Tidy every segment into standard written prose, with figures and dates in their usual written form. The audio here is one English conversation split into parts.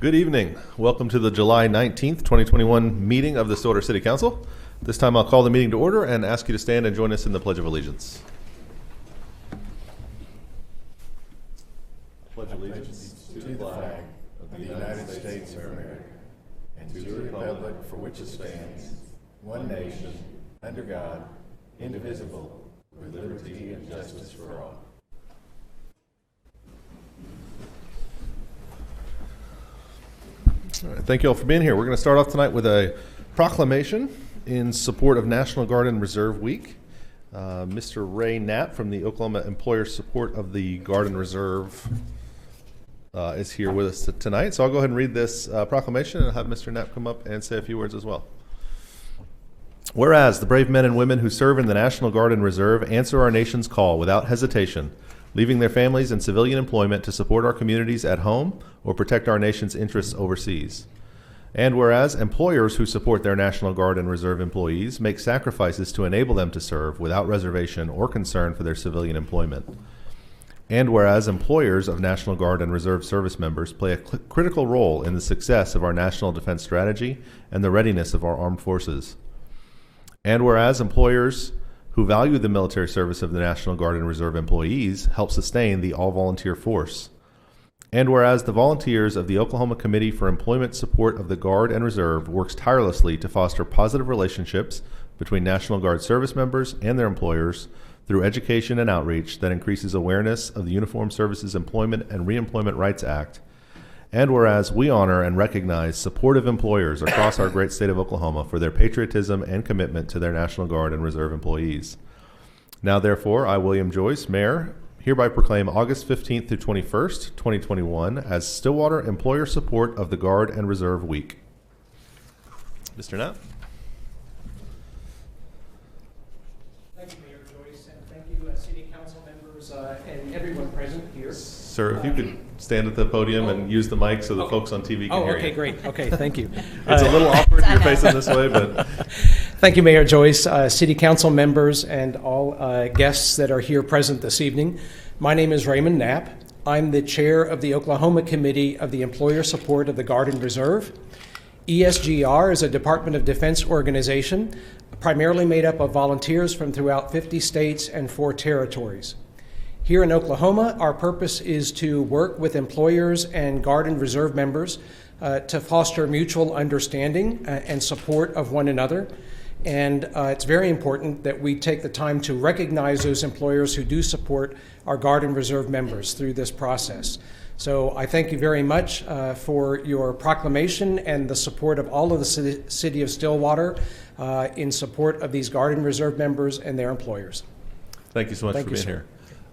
Good evening. Welcome to the July 19th, 2021 meeting of the Stillwater City Council. This time I'll call the meeting to order and ask you to stand and join us in the Pledge of Allegiance. Pledge allegiance to the flag of the United States of America and to the republic for which it stands, one nation, under God, indivisible, with liberty and justice for all. All right, thank you all for being here. We're going to start off tonight with a proclamation in support of National Guard and Reserve Week. Mr. Ray Knapp from the Oklahoma Employer Support of the Guard and Reserve is here with us tonight. So I'll go ahead and read this proclamation and have Mr. Knapp come up and say a few words as well. Whereas the brave men and women who serve in the National Guard and Reserve answer our nation's call without hesitation, leaving their families and civilian employment to support our communities at home or protect our nation's interests overseas. And whereas employers who support their National Guard and Reserve employees make sacrifices to enable them to serve without reservation or concern for their civilian employment. And whereas employers of National Guard and Reserve service members play a critical role in the success of our national defense strategy and the readiness of our armed forces. And whereas employers who value the military service of the National Guard and Reserve employees help sustain the all-volunteer force. And whereas the volunteers of the Oklahoma Committee for Employment Support of the Guard and Reserve works tirelessly to foster positive relationships between National Guard service members and their employers through education and outreach that increases awareness of the Uniformed Services Employment and Reemployment Rights Act. And whereas we honor and recognize supportive employers across our great state of Oklahoma for their patriotism and commitment to their National Guard and Reserve employees. Now, therefore, I, William Joyce, Mayor, hereby proclaim August 15th through 21st, 2021 as Stillwater Employer Support of the Guard and Reserve Week. Mr. Knapp. Thank you, Mayor Joyce, and thank you, City Council members and everyone present here. Sir, if you could stand at the podium and use the mic so the folks on TV can hear you. Okay, great. Okay, thank you. It's a little awkward you're facing this way, but... Thank you, Mayor Joyce, City Council members, and all guests that are here present this evening. My name is Raymond Knapp. I'm the chair of the Oklahoma Committee of the Employer Support of the Guard and Reserve. ESGR is a Department of Defense organization primarily made up of volunteers from throughout 50 states and 4 territories. Here in Oklahoma, our purpose is to work with employers and Guard and Reserve members to foster mutual understanding and support of one another. And it's very important that we take the time to recognize those employers who do support our Guard and Reserve members through this process. So I thank you very much for your proclamation and the support of all of the city of Stillwater in support of these Guard and Reserve members and their employers. Thank you so much for being here.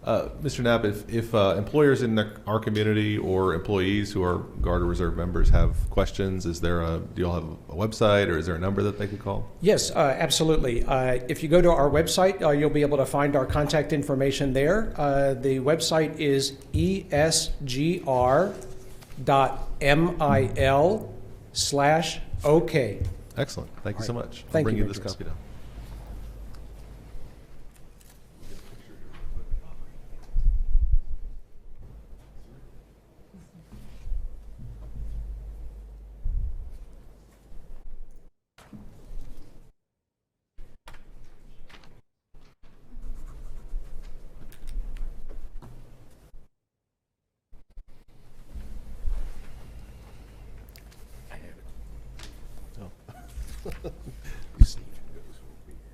Mr. Knapp, if employers in our community or employees who are Guard or Reserve members have questions, do you all have a website or is there a number that they could call? Yes, absolutely. If you go to our website, you'll be able to find our contact information there. The website is esgr.mil/OK. Excellent. Thank you so much. Thank I'll bring you, you this copy down.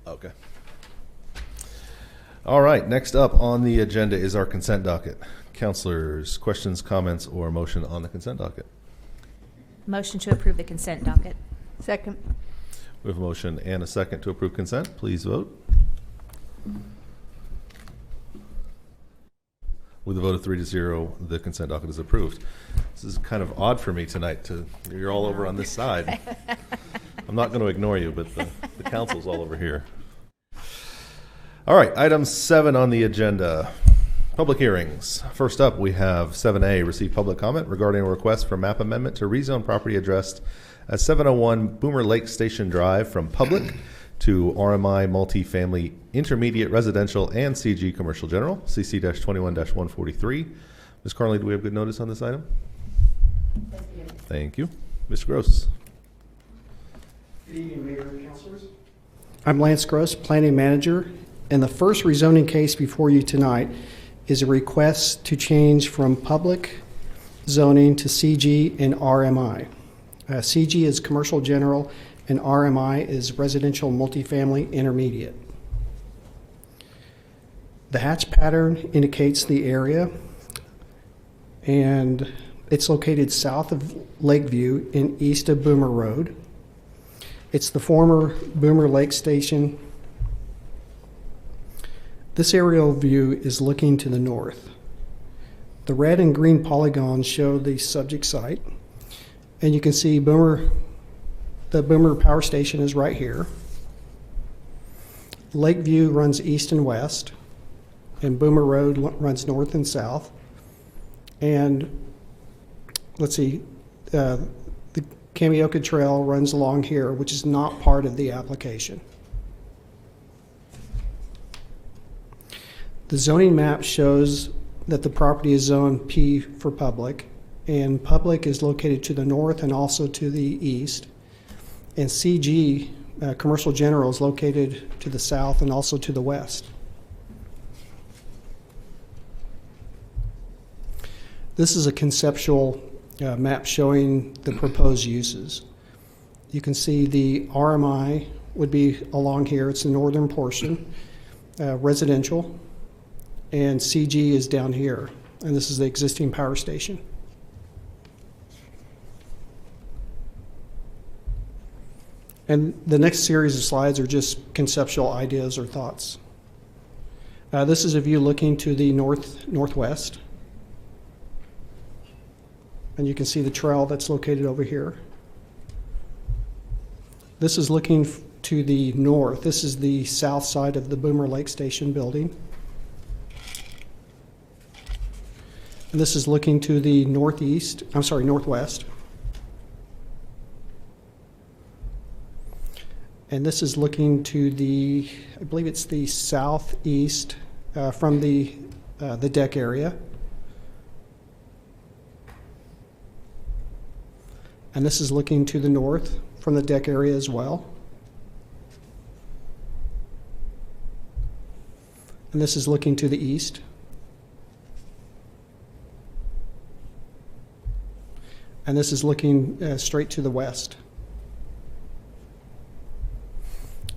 Okay. All right. Next up on the agenda is our consent docket. Councilors, questions, comments, or motion on the consent docket? Motion to approve the consent docket. Second. We have a motion and a second to approve consent. Please vote. With a vote of 3-0, the consent docket is approved. This is kind of odd for me tonight. You're all over on this side. I'm not going to ignore you, but the council's all over here. All right, item 7 on the agenda, public hearings. First up, we have 7A, receive public comment regarding a request for map amendment to rezone property addressed as 701 Boomer Lake Station Drive from public to RMI multifamily intermediate residential and CG commercial general, CC-21-143. Ms. Carnley, do we have good notice on this item? Yes, Thank you. Mr. Gross. Good evening, Mayor and Councilors. I'm Lance Gross, Planning Manager, and the first rezoning case before you tonight is a request to change from public zoning to CG and RMI. CG is Commercial General and RMI is Residential Multifamily Intermediate. The hatch pattern indicates the area, and it's located south of Lakeview and east of Boomer Road. It's the former Boomer Lake Station. This aerial view is looking to the north. The red and green polygons show the subject site, and you can see the Boomer Power Station is right here. Lakeview runs east and west, and Boomer Road runs north and south. And let's see, the Kamioka Trail runs along here, which is not part of the application. The zoning map shows that the property is zoned P for public, and public is located to the north and also to the east. And CG, Commercial General, is located to the south and also to the west. This is a conceptual map showing the proposed uses. You can see the RMI would be along here. It's the northern portion, residential, and CG is down here, and this is the existing power station. And the next series of slides are just conceptual ideas or thoughts. This is a view looking to the northwest. And you can see the trail that's located over here. This is looking to the north. This is the south side of the Boomer Lake Station building. And this is looking to the northwest. And this is looking to the, I believe it's the southeast from the deck area. And this is looking to the north from the deck area as well. And this is looking to the east. And this is looking straight to the west.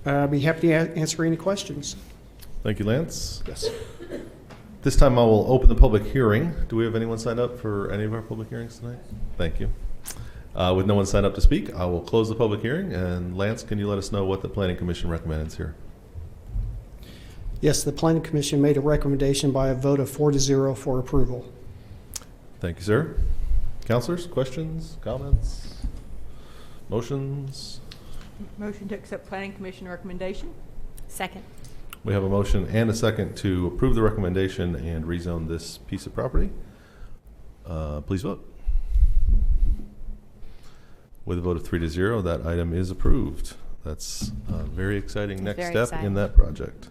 I'd be happy to answer any questions. Thank you, Lance. Yes. This time I will open the public hearing. Do we have anyone signed up for any of our public hearings tonight? Thank you. With no one signed up to speak, I will close the public hearing. And Lance, can you let us know what the Planning Commission recommends here? Yes, the Planning Commission made a recommendation by a vote of 4-0 for approval. Thank you, sir. Councilors, questions, comments, motions? Motion to accept Planning Commission recommendation. Second. We have a motion and a second to approve the recommendation and rezone this piece of property. Please vote. With a vote of 3-0, that item is approved. That's a very exciting next Very step exciting. in that project.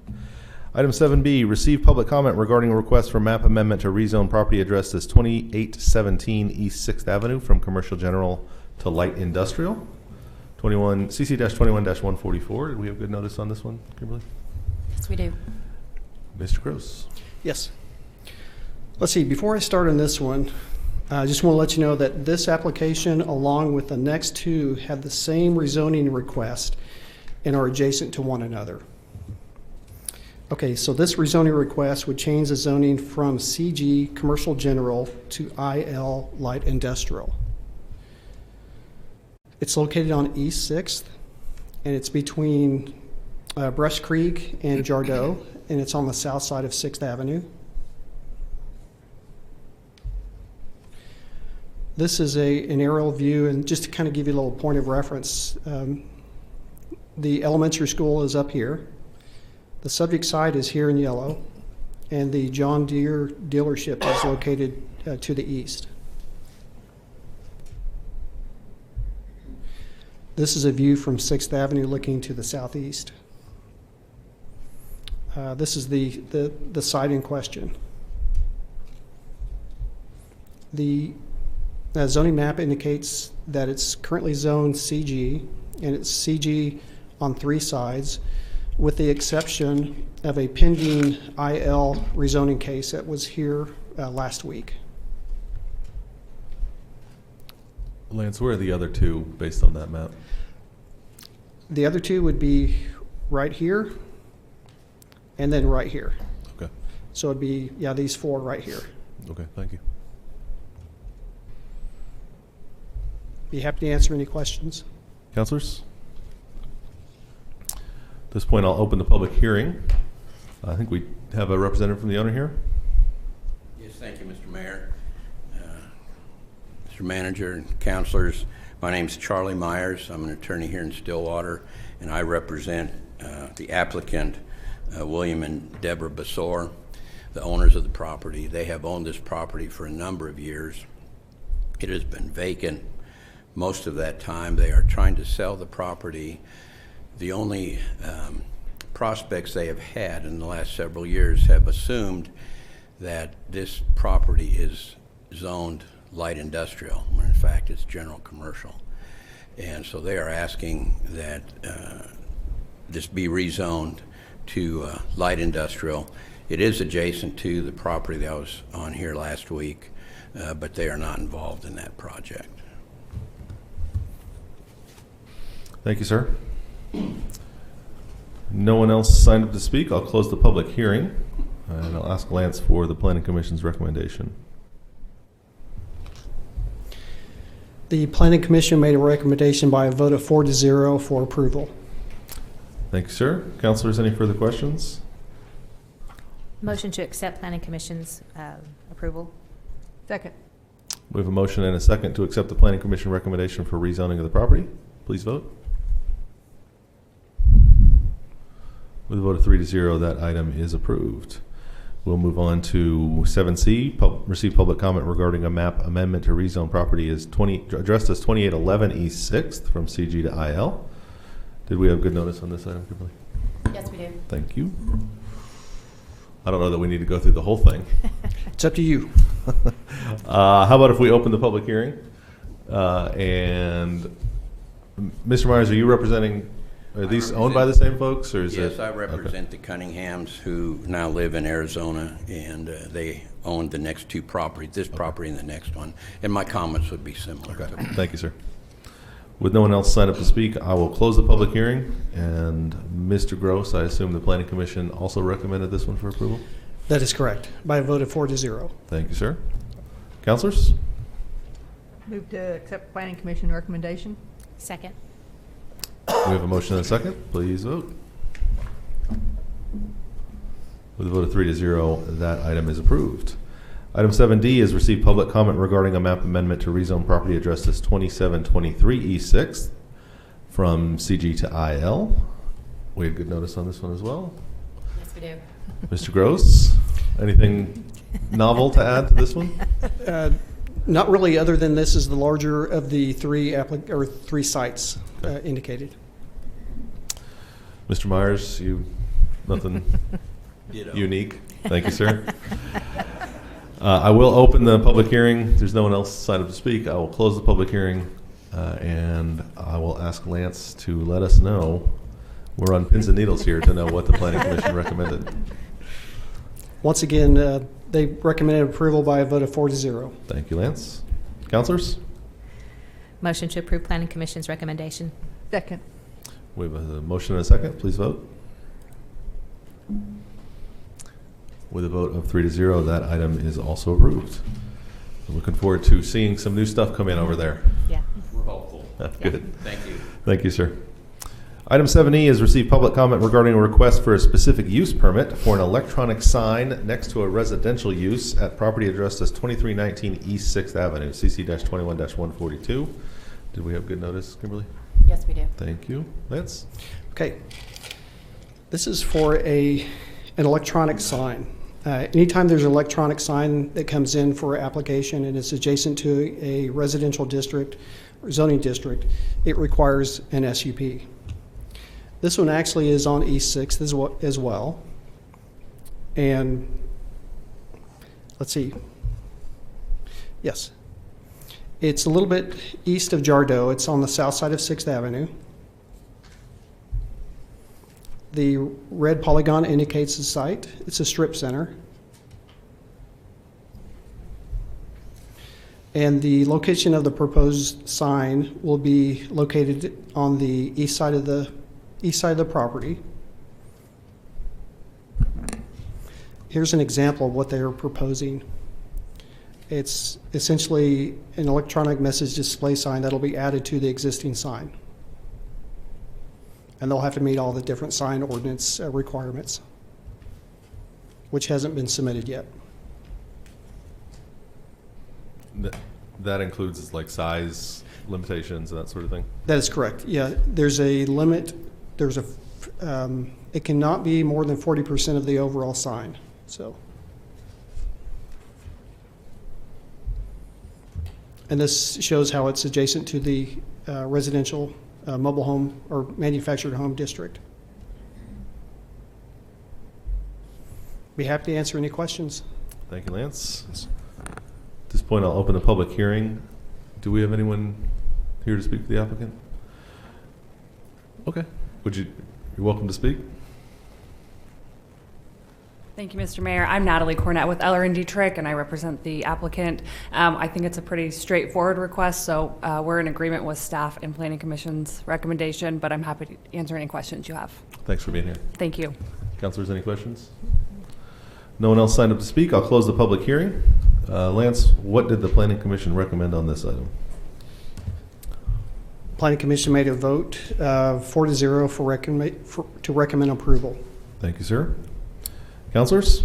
Item 7B, receive public comment regarding a request for map amendment to rezone property addressed as 2817 East 6th Avenue from Commercial General to Light Industrial. CC-21-144. Did we have good notice on this one, Kimberly? Yes, we do. Mr. Gross. Yes. Let's see, before I start on this one, I just want to let you know that this application, along with the next two, have the same rezoning request and are adjacent to one another. Okay, so this rezoning request would change the zoning from CG Commercial General to IL Light Industrial. It's located on East 6th, and it's between Brush Creek and Jardot, and it's on the south side of 6th Avenue. This is an aerial view, and just to kind of give you a little point of reference, the elementary school is up here. The subject site is here in yellow, and the John Deere dealership is located to the east. This is a view from 6th Avenue looking to the southeast. This is the site in question. The The zoning map indicates that it's currently zoned CG, and it's CG on 3 sides, with the exception of a pending IL rezoning case that was here last week. Lance, where are the other two based on that map? The other 2 would be right here and then right here. Okay. So it'd be, yeah, these 4 right here. Okay, thank you. Be happy to answer any questions. Councilors? At this point, I'll open the public hearing. I think we have a representative from the owner here. Yes, thank you, Mr. Mayor. Mr. Manager and councilors, my name's Charlie Myers. I'm an attorney here in Stillwater, and I represent the applicant, William and Deborah Basor, the owners of the property. They have owned this property for a number of years. It has been vacant most of that time. They are trying to sell the property. The only prospects they have had in the last several years have assumed that this property is zoned light industrial, when in fact it's general commercial. And so they are asking that this be rezoned to light industrial. It is adjacent to the property that was on here last week, but they are not involved in that project. Thank you, sir. No one else signed up to speak. I'll close the public hearing, and I'll ask Lance for the Planning Commission's recommendation. The Planning Commission made a recommendation by a vote of 4-0 for approval. Thank you, sir. Councilors, any further questions? Motion to accept Planning Commission's approval. Second. We have a motion and a second to accept the Planning Commission recommendation for rezoning of the property. Please vote. With a vote of 3-0, that item is approved. We'll move on to 7C, receive public comment regarding a map amendment to rezone property is addressed as 2811 East 6th from CG to IL. Did we have good notice on this item, Kimberly? Yes, we do. Thank you. I don't know that we need to go through the whole thing. It's up to you. How about if we open the public hearing? And Mr. Myers, are you representing, are these owned by the same folks, or is it? Yes, I represent the Cunninghams, who now live in Arizona, and they own the next 2 properties, this property and the next one. And my comments would be similar. Okay, thank you, sir. With no one else signed up to speak, I will close the public hearing. And Mr. Gross, I assume the Planning Commission also recommended this one for approval? That is correct, by a vote of 4-0. Thank you, sir. Councilors? Move to accept Planning Commission recommendation. Second. We have a motion and a second. Please vote. With a vote of 3-0, that item is approved. Item 7D is receive public comment regarding a map amendment to rezone property addressed as 2723 East 6th from CG to IL. We had good notice on this one as well. Yes, we do. Mr. Gross, anything novel to add to this one? Not really, other than this is the larger of the 3 sites indicated. Mr. Myers, you nothing Ditto. unique? Thank you, sir. I will open the public hearing. There's no one else signed up to speak. I will close the public hearing, and I will ask Lance to let us know. We're on pins and needles here to know what the Planning Commission recommended. Once again, they recommended approval by a vote of 4-0. Thank you, Lance. Councilors? Motion to approve Planning Commission's recommendation. Second. We have a motion and a second. Please vote. With a vote of 3-0, that item is also approved. I'm looking forward to seeing some new stuff come in over there. Yeah. We're hopeful. Good. Thank you. Thank you, sir. Item 7E is receive public comment regarding a request for a specific use permit for an electronic sign next to a residential use at property addressed as 2319 East 6th Avenue, CC-21-142. Did we have good notice, Kimberly? Yes, we do. Thank you. Lance? Okay. This is for an electronic sign. Anytime there's an electronic sign that comes in for application and it's adjacent to a residential district or zoning district, it requires an SUP. This one actually is on East 6th as well. And let's see. Yes. It's a little bit east of Jardeau. It's on the south side of 6th Avenue. The red polygon indicates the site. It's a strip center. And the location of the proposed sign will be located on the east side of the property. Here's an example of what they are proposing. It's essentially an electronic message display sign that'll be added to the existing sign. And they'll have to meet all the different sign ordinance requirements, which hasn't been submitted yet. That includes like size limitations and that sort of thing? That is correct. Yeah, there's a limit. It cannot be more than 40% of the overall sign. So, and this shows how it's adjacent to the residential mobile home or manufactured home district. Be happy to answer any questions. Thank you, Lance. At this point, I'll open the public hearing. Do we have anyone here to speak for the applicant? Okay. You're welcome to speak. Thank you, Mr. Mayor. I'm Natalie Cornett with Eller&D Trick, and I represent the applicant. I think it's a pretty straightforward request, so we're in agreement with staff and Planning Commission's recommendation, but I'm happy to answer any questions you have. Thanks for being here. Thank you. Councilors, any questions? No one else signed up to speak. I'll close the public hearing. Lance, what did the Planning Commission recommend on this item? Planning Commission made a vote 4-0 to recommend approval. Thank you, sir. Councilors?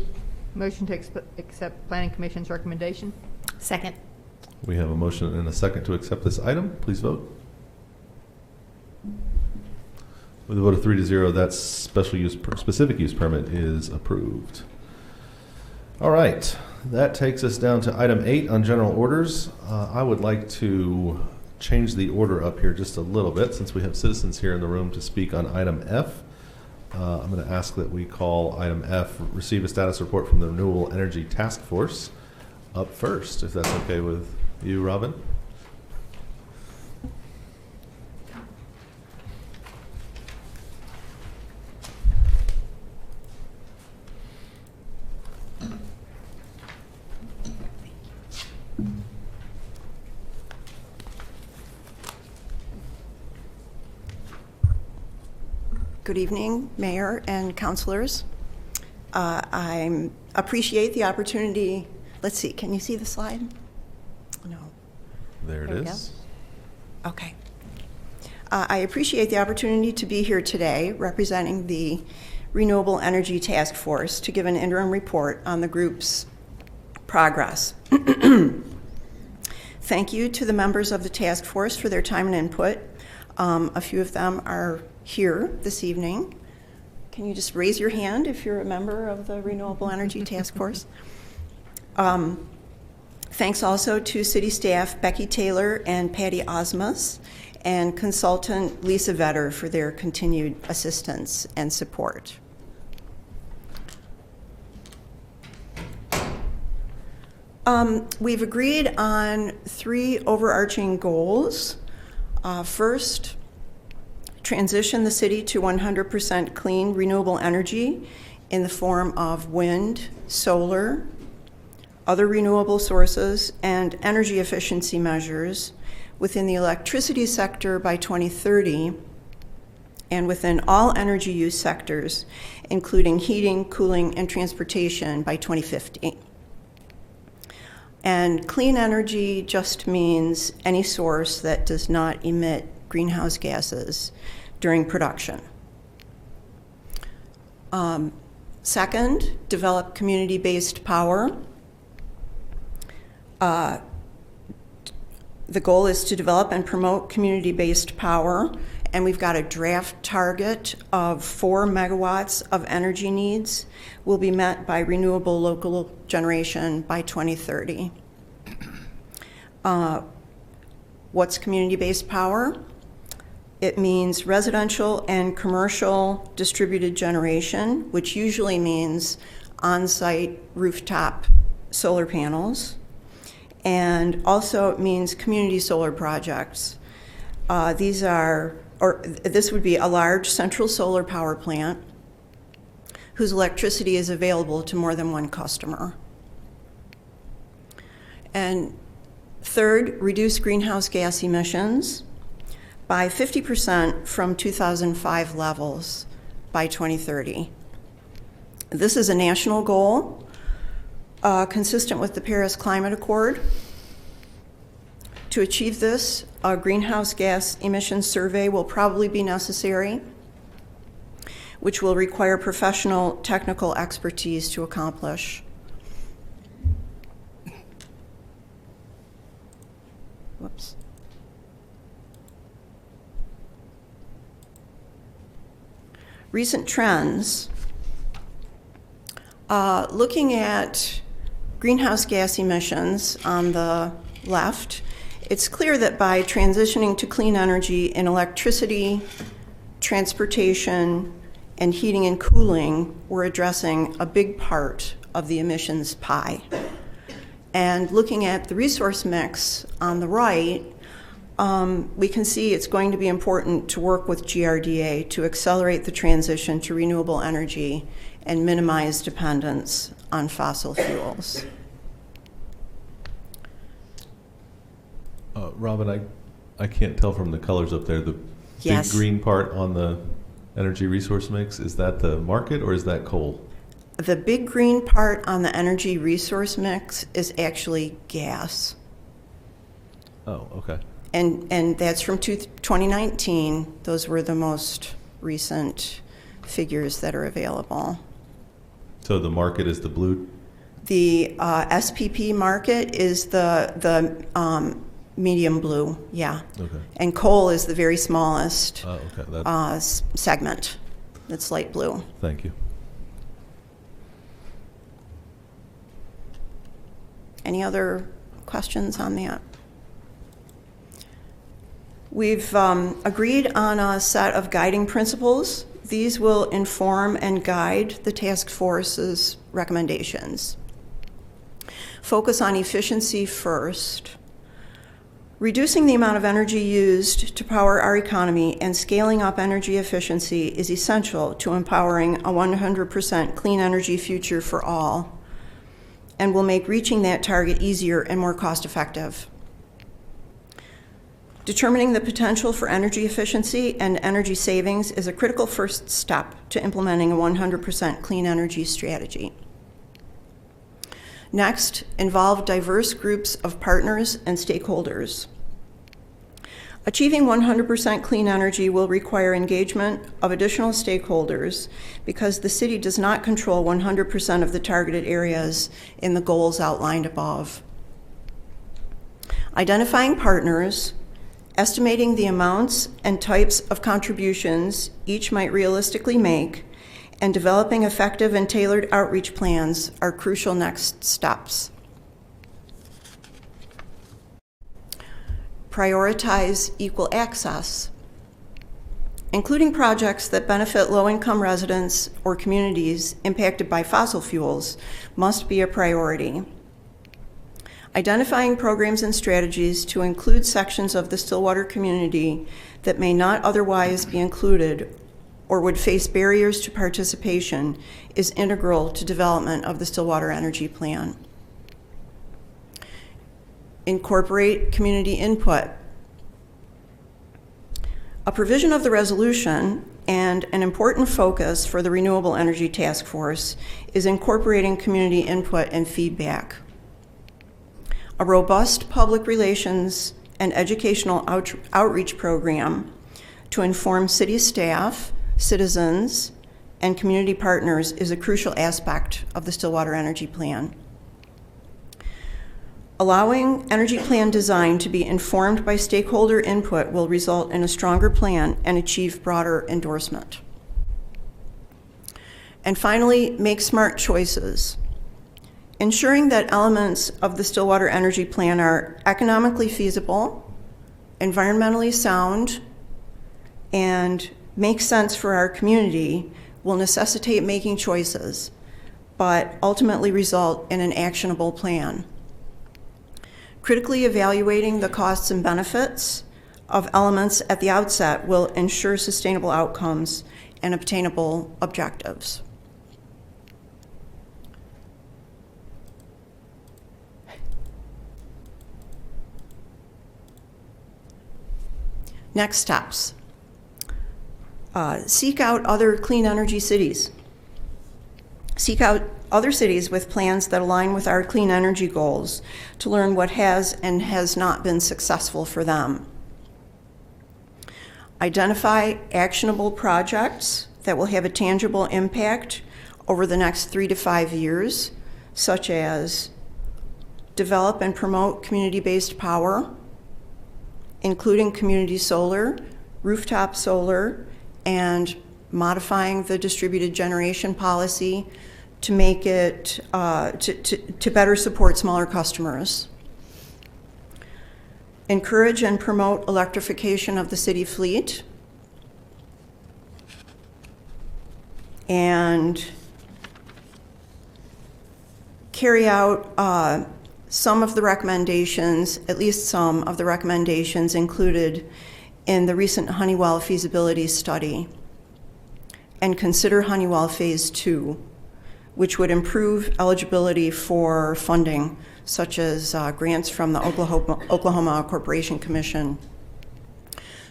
Motion to accept Planning Commission's recommendation. Second. We have a motion and a second to accept this item. Please vote. With a vote of 3-0, that specific use permit is approved. All right, that takes us down to item 8 on general orders. I would like to change the order up here just a little bit since we have citizens here in the room to speak on item F. I'm going to ask that we call item F, receive a status report from the Renewable Energy Task Force, up first, if that's okay with you, Robin. Good evening, Mayor and councilors. I appreciate the opportunity. Let's see, can you see the slide? No. There it is. Okay. I appreciate the opportunity to be here today representing the Renewable Energy Task Force to give an interim report on the group's progress. Thank you to the members of the task force for their time and input. A few of them are here this evening. Can you just raise your hand if you're a member of the Renewable Energy Task Force? Thanks also to city staff Becky Taylor and Patty Osmus and consultant Lisa Vetter for their continued assistance and support. We've agreed on 3 overarching goals. First, transition the city to 100% clean renewable energy in the form of wind, solar, other renewable sources, and energy efficiency measures within the electricity sector by 2030 and within all energy use sectors, including heating, cooling, and transportation by 2050. And clean energy just means any source that does not emit greenhouse gases during production. Second, develop community-based power. The goal is to develop and promote community-based power, and we've got a draft target of 4 megawatts of energy needs will be met by renewable local generation by 2030. What's community-based power? It means residential and commercial distributed generation, which usually means on-site rooftop solar panels, and also it means community solar projects. This would be a large central solar power plant whose electricity is available to more than one customer. And third, reduce greenhouse gas emissions by 50% from 2005 levels by 2030. This is a national goal consistent with the Paris Climate Accord. To achieve this, a greenhouse gas emissions survey will probably be necessary, which will require professional technical expertise to accomplish. Whoops. Recent trends. Looking at greenhouse gas emissions on the left, it's clear that by transitioning to clean energy in electricity, transportation, and heating and cooling, we're addressing a big part of the emissions pie. And looking at the resource mix on the right, we can see it's going to be important to work with GRDA to accelerate the transition to renewable energy and minimize dependence on fossil fuels. Robin, I can't tell from the colors up there, the Yes. big green part on the energy resource mix, is that the market or is that coal? The big green part on the energy resource mix is actually gas. Oh, okay. And that's from 2019. Those were the most recent figures that are available. So the market is the blue? The SPP market is the medium blue, yeah. Okay. And coal is the very smallest Oh, okay. segment. That's light blue. Thank you. Any other questions on that? We've agreed on a set of guiding principles. These will inform and guide the task force's recommendations. Focus on efficiency first. Reducing the amount of energy used to power our economy and scaling up energy efficiency is essential to empowering a 100% clean energy future for all, and will make reaching that target easier and more cost-effective. Determining the potential for energy efficiency and energy savings is a critical first step to implementing a 100% clean energy strategy. Next, involve diverse groups of partners and stakeholders. Achieving 100% clean energy will require engagement of additional stakeholders because the city does not control 100% of the targeted areas in the goals outlined above. Identifying partners, estimating the amounts and types of contributions each might realistically make, and developing effective and tailored outreach plans are crucial next steps. Prioritize equal access. Including projects that benefit low-income residents or communities impacted by fossil fuels must be a priority. Identifying programs and strategies to include sections of the Stillwater community that may not otherwise be included or would face barriers to participation is integral to development of the Stillwater Energy Plan. Incorporate community input. A provision of the resolution and an important focus for the Renewable Energy Task Force is incorporating community input and feedback. A robust public relations and educational outreach program to inform city staff, citizens, and community partners is a crucial aspect of the Stillwater Energy Plan. Allowing energy plan design to be informed by stakeholder input will result in a stronger plan and achieve broader endorsement. And finally, make smart choices. Ensuring that elements of the Stillwater Energy Plan are economically feasible, environmentally sound, and make sense for our community will necessitate making choices, but ultimately result in an actionable plan. Critically evaluating the costs and benefits of elements at the outset will ensure sustainable outcomes and obtainable objectives. Next steps. Seek out other clean energy cities. Seek out other cities with plans that align with our clean energy goals to learn what has and has not been successful for them. Identify actionable projects that will have a tangible impact over the next 3 to 5 years, such as develop and promote community-based power, including community solar, rooftop solar, and modifying the distributed generation policy to make it, to better support smaller customers. Encourage and promote electrification of the city fleet. And carry out some of the recommendations, at least some of the recommendations included in the recent Honeywell feasibility study. And consider Honeywell Phase 2, which would improve eligibility for funding, such as grants from the Oklahoma Corporation Commission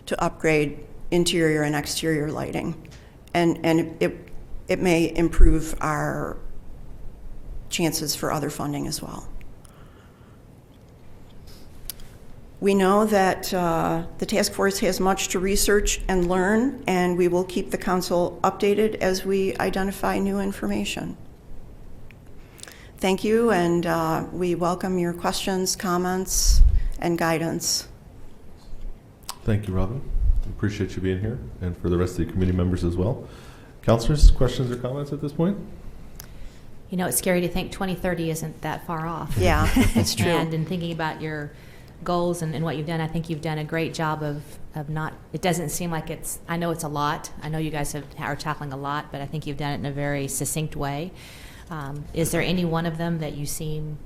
to upgrade interior and exterior lighting. And it may improve our chances for other funding as well. We know that the task force has much to research and learn, and we will keep the council updated as we identify new information. Thank you, and we welcome your questions, comments, and guidance. Thank you, Robin. Appreciate you being here, and for the rest of the committee members as well. Councilors, questions or comments at this point? You know, it's scary to think 2030 isn't that far off. Yeah, it's true. And in thinking about your goals and what you've done, I think you've done a great job of not, it doesn't seem like it's, I know it's a lot. I know you guys are tackling a lot, but I think you've done it in a very succinct way. Is there any one of them that you seem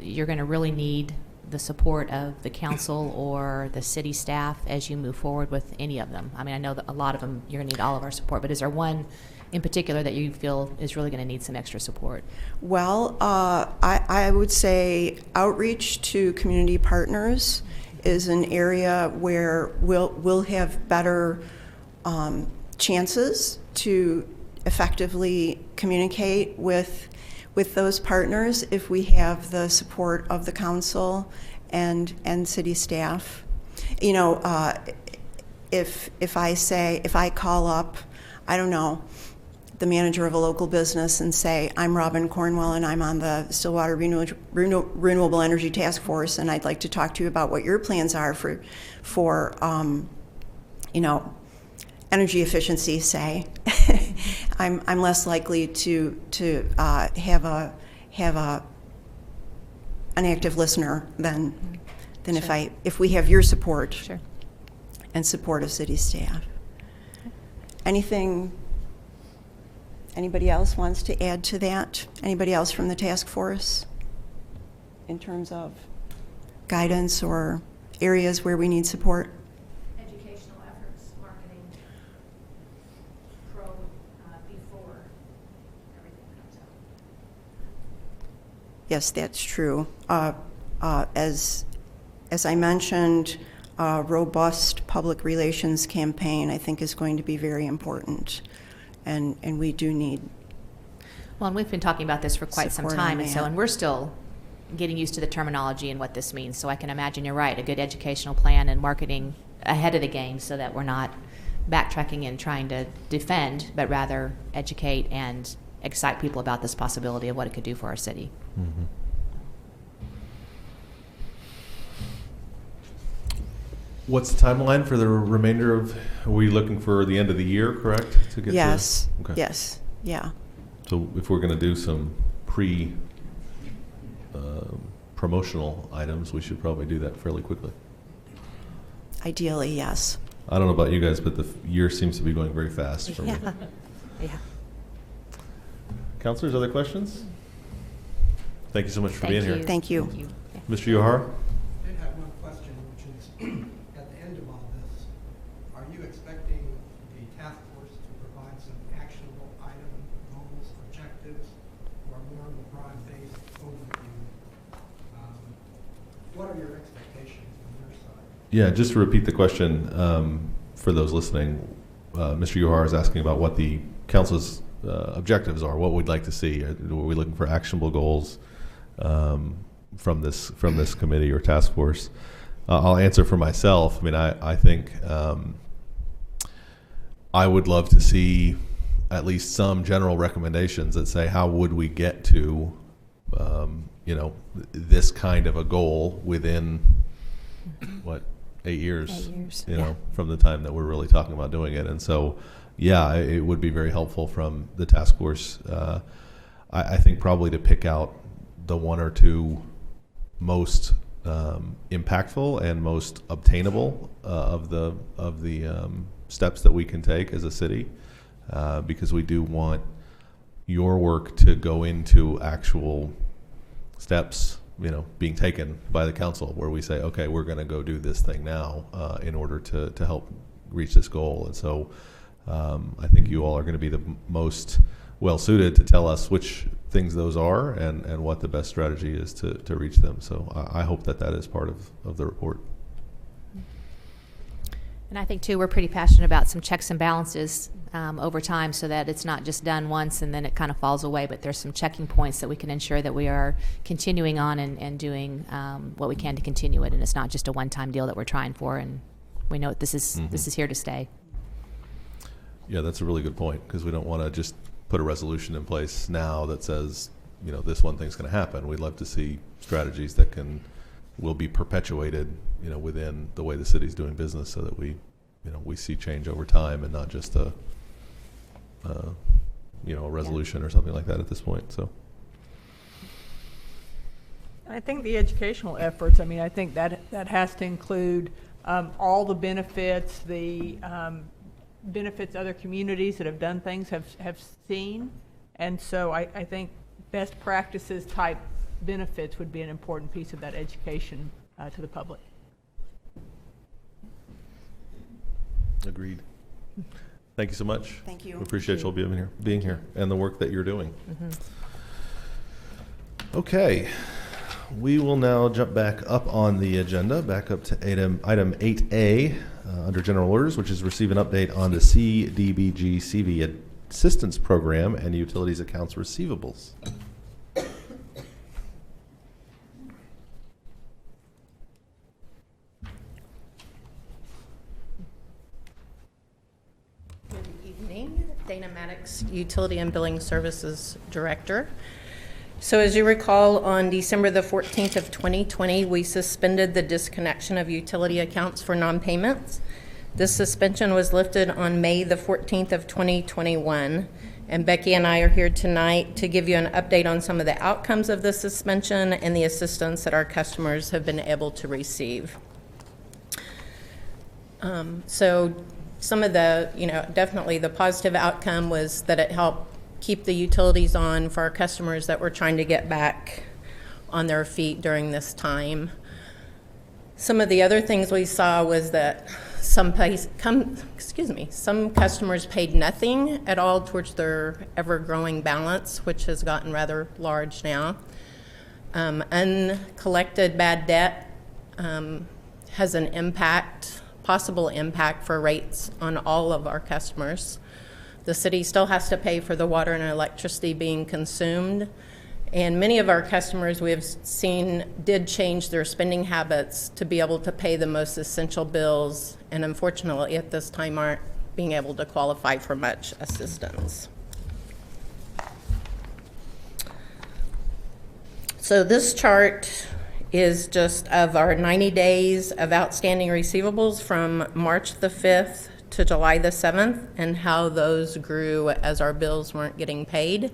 you're going to really need the support of the council or the city staff as you move forward with any of them? I mean, I know that a lot of them you're going to need all of our support, but is there one in particular that you feel is really going to need some extra support? Well, I would say outreach to community partners is an area where we'll have better chances to effectively communicate with those partners if we have the support of the council and city staff. You know, if I call up, I don't know, the manager of a local business and say, I'm Robin Cornwell and I'm on the Stillwater Renewable Energy Task Force, and I'd like to talk to you about what your plans are for you know, energy efficiency, say, I'm less likely to have an active listener than Sure. if we have your support. Sure. And support of city staff. Anybody else wants to add to that? Anybody else from the task force in terms of guidance or areas where we need support? Educational efforts, marketing, before everything comes out. Yes, that's true. As I mentioned, a robust public relations campaign, I think, is going to be very important. And we do need. Well, and we've been talking about this for quite some Support time, on that. and we're still getting used to the terminology and what this means. So I can imagine you're right, a good educational plan and marketing ahead of the game so that we're not backtracking and trying to defend, but rather educate and excite people about this possibility of what it could do for our city. Mm-hmm. What's the timeline for the remainder of, are we looking for the end of the year, correct? To get Yes, okay. yes, yeah. So if we're going to do some promotional items, we should probably do that fairly quickly. Ideally, yes. I don't know about you guys, but the year seems to be going very fast for me. Yeah. Councilors, other questions? Thank you so much for Thank being you. here. Thank you. Yeah. Mr. Yohara? Yeah, just to repeat the question for those listening, Mr. Uhar is asking about what the council's objectives are, what we'd like to see. Are we looking for actionable goals from this committee or task force? I'll answer for myself. I mean, I think I would love to see at least some general recommendations that say how would we get to this kind of a goal within what 8 years, 8 years, from the time that we're really talking about doing it. And so, yeah, it would be very helpful from the task force. I think probably to pick out the one or two most impactful and most obtainable of the steps that we can take as a city, because we do want your work to go into actual steps, being taken by the council, where we say, okay, we're going to go do this thing now in order to help reach this goal. And so I think you all are going to be the most well suited to tell us which things those are and what the best strategy is to reach them. So I hope that is part of the report. And I think, too, we're pretty passionate about some checks and balances over time, so that it's not just done once and then it kind of falls away, but there's some checking points that we can ensure that we are continuing on and doing what we can to continue it, and it's not just a one-time deal that we're trying for, and we know this is here to stay. Yeah, that's a really good point, because we don't want to just put a resolution in place now that says, this one thing's going to happen. We'd love to see strategies that will be perpetuated, within the way the city's doing business, so that we see change over time and not just a resolution or something like that at this point. So I think the educational efforts, I think that has to include all the benefits, the benefits other communities that have done things have seen. And so I think best practices type benefits would be an important piece of that education to the public. agreed. Thank you so much. Thank you. We appreciate you all being here and the work that you're doing. Mm-hmm. Okay, we will now jump back up on the agenda, back up to item 8A under general orders, which is receive an update on the CDBG CV assistance program and utilities accounts receivables. Good evening, Dana Maddox, Utility and Billing Services Director. So as you recall, on December the 14th of 2020, we suspended the disconnection of utility accounts for non-payments. This suspension was lifted on May the 14th of 2021, and Becky and I are here tonight to give you an update on some of the outcomes of the suspension and the assistance that our customers have been able to receive. So some of the, definitely the positive outcome was that it helped keep the utilities on for our customers that were trying to get back on their feet during this time. Some of the other things we saw was that some customers paid nothing at all towards their ever-growing balance, which has gotten rather large now. Uncollected bad debt has an impact, possible impact for rates on all of our customers. The city still has to pay for the water and electricity being consumed. And many of our customers we have seen did change their spending habits to be able to pay the most essential bills, and unfortunately at this time aren't being able to qualify for much assistance. So this chart is just of our 90 days of outstanding receivables from March the 5th to July the 7th, and how those grew as our bills weren't getting paid.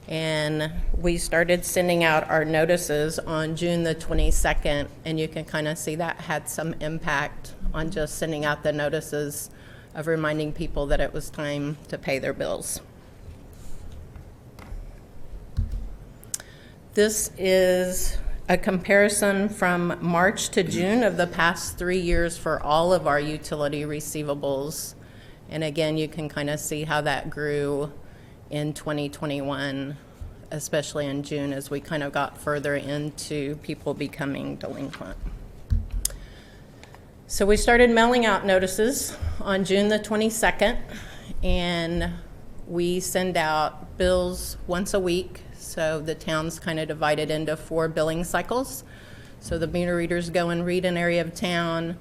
And we started sending out our notices on June the 22nd, and you can kind of see that had some impact on just sending out the notices of reminding people that it was time to pay their bills. This is a comparison from March to June of the past 3 years for all of our utility receivables. And again, you can kind of see how that grew in 2021, especially in June as we kind of got further into people becoming delinquent. So we started mailing out notices on June the 22nd, and we send out bills once a week. So the town's kind of divided into 4 billing cycles. So the meter readers go and read an area of town.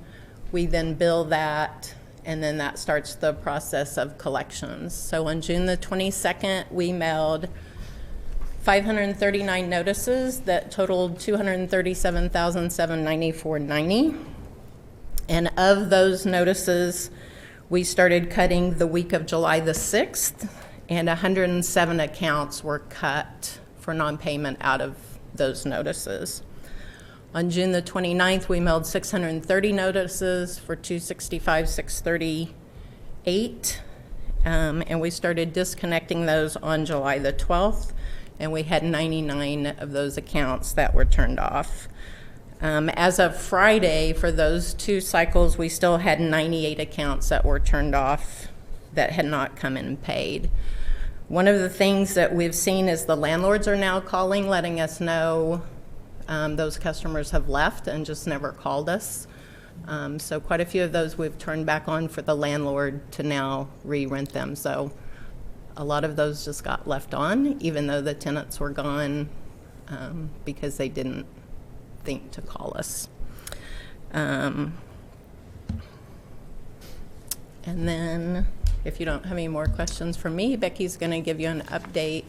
We then bill that, and then that starts the process of collections. So on June the 22nd, we mailed 539 notices that totaled $237,794.90. And of those notices, we started cutting the week of July the 6th, and 107 accounts were cut for non-payment out of those notices. On June the 29th, we mailed 630 notices for $265,638, and we started disconnecting those on July the 12th, and we had 99 of those accounts that were turned off. As of Friday, for those 2 cycles, we still had 98 accounts that were turned off that had not come in and paid. One of the things that we've seen is the landlords are now calling, letting us know those customers have left and just never called us. So quite a few of those we've turned back on for the landlord to now re-rent them. So a lot of those just got left on, even though the tenants were gone, because they didn't think to call us. And then if you don't have any more questions for me, Becky's going to give you an update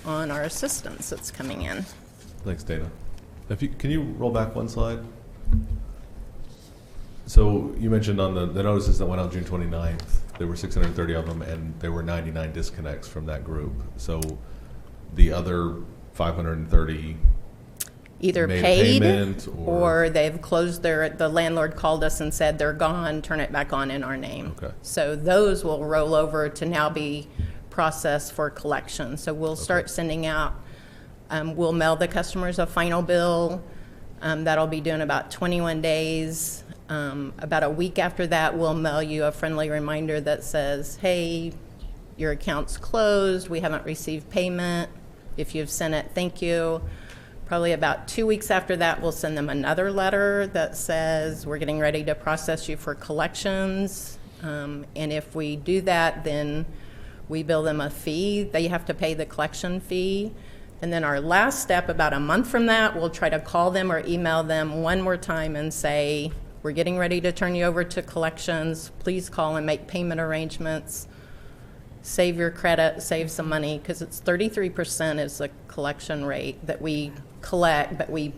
on our assistance that's coming in. Thanks, Dana. Can you roll back one slide? So you mentioned on the notices that went out June 29th, there were 630 of them, and there were 99 disconnects from that group. So the other 530 either made a paid payment or they've closed the landlord called us and said they're gone, turn it back on in our name. Okay. So those will roll over to now be processed for collection. So we'll start sending out, we'll mail the customers a final bill. That'll be due in about 21 days. About a week after that, we'll mail you a friendly reminder that says, hey, your account's closed, we haven't received payment. If you've sent it, thank you. Probably about 2 weeks after that, we'll send them another letter that says we're getting ready to process you for collections. And if we do that, then we bill them a fee. They have to pay the collection fee. And then our last step, about a month from that, we'll try to call them or email them one more time and say, we're getting ready to turn you over to collections. Please call and make payment arrangements. Save your credit, save some money, because it's 33% is the collection rate that we collect, but we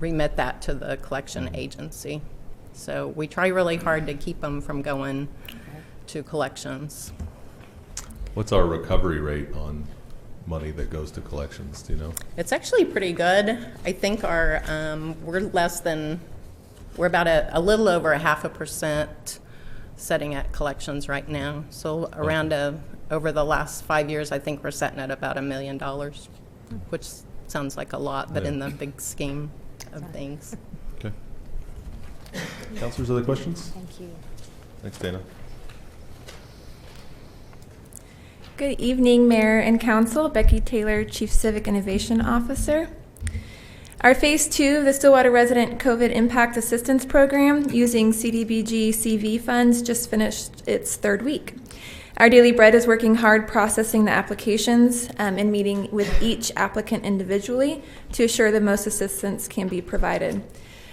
remit that to the collection agency. So we try really hard to keep them from going to collections. What's our recovery rate on money that goes to collections? Do you know? It's actually pretty good. I think our we're about a little over 0.5% setting at collections right now. So around over the last 5 years, I think we're setting at about $1 million, which sounds like a lot, but in the big scheme of things. Okay. Councilors, other questions? Thank you. Thanks, Dana. Good evening, Mayor and Council. Becky Taylor, Chief Civic Innovation Officer. Our Phase 2 of the Stillwater Resident COVID Impact Assistance Program using CDBG CV funds just finished its 3rd week. Our Daily Bread is working hard processing the applications and meeting with each applicant individually to assure the most assistance can be provided.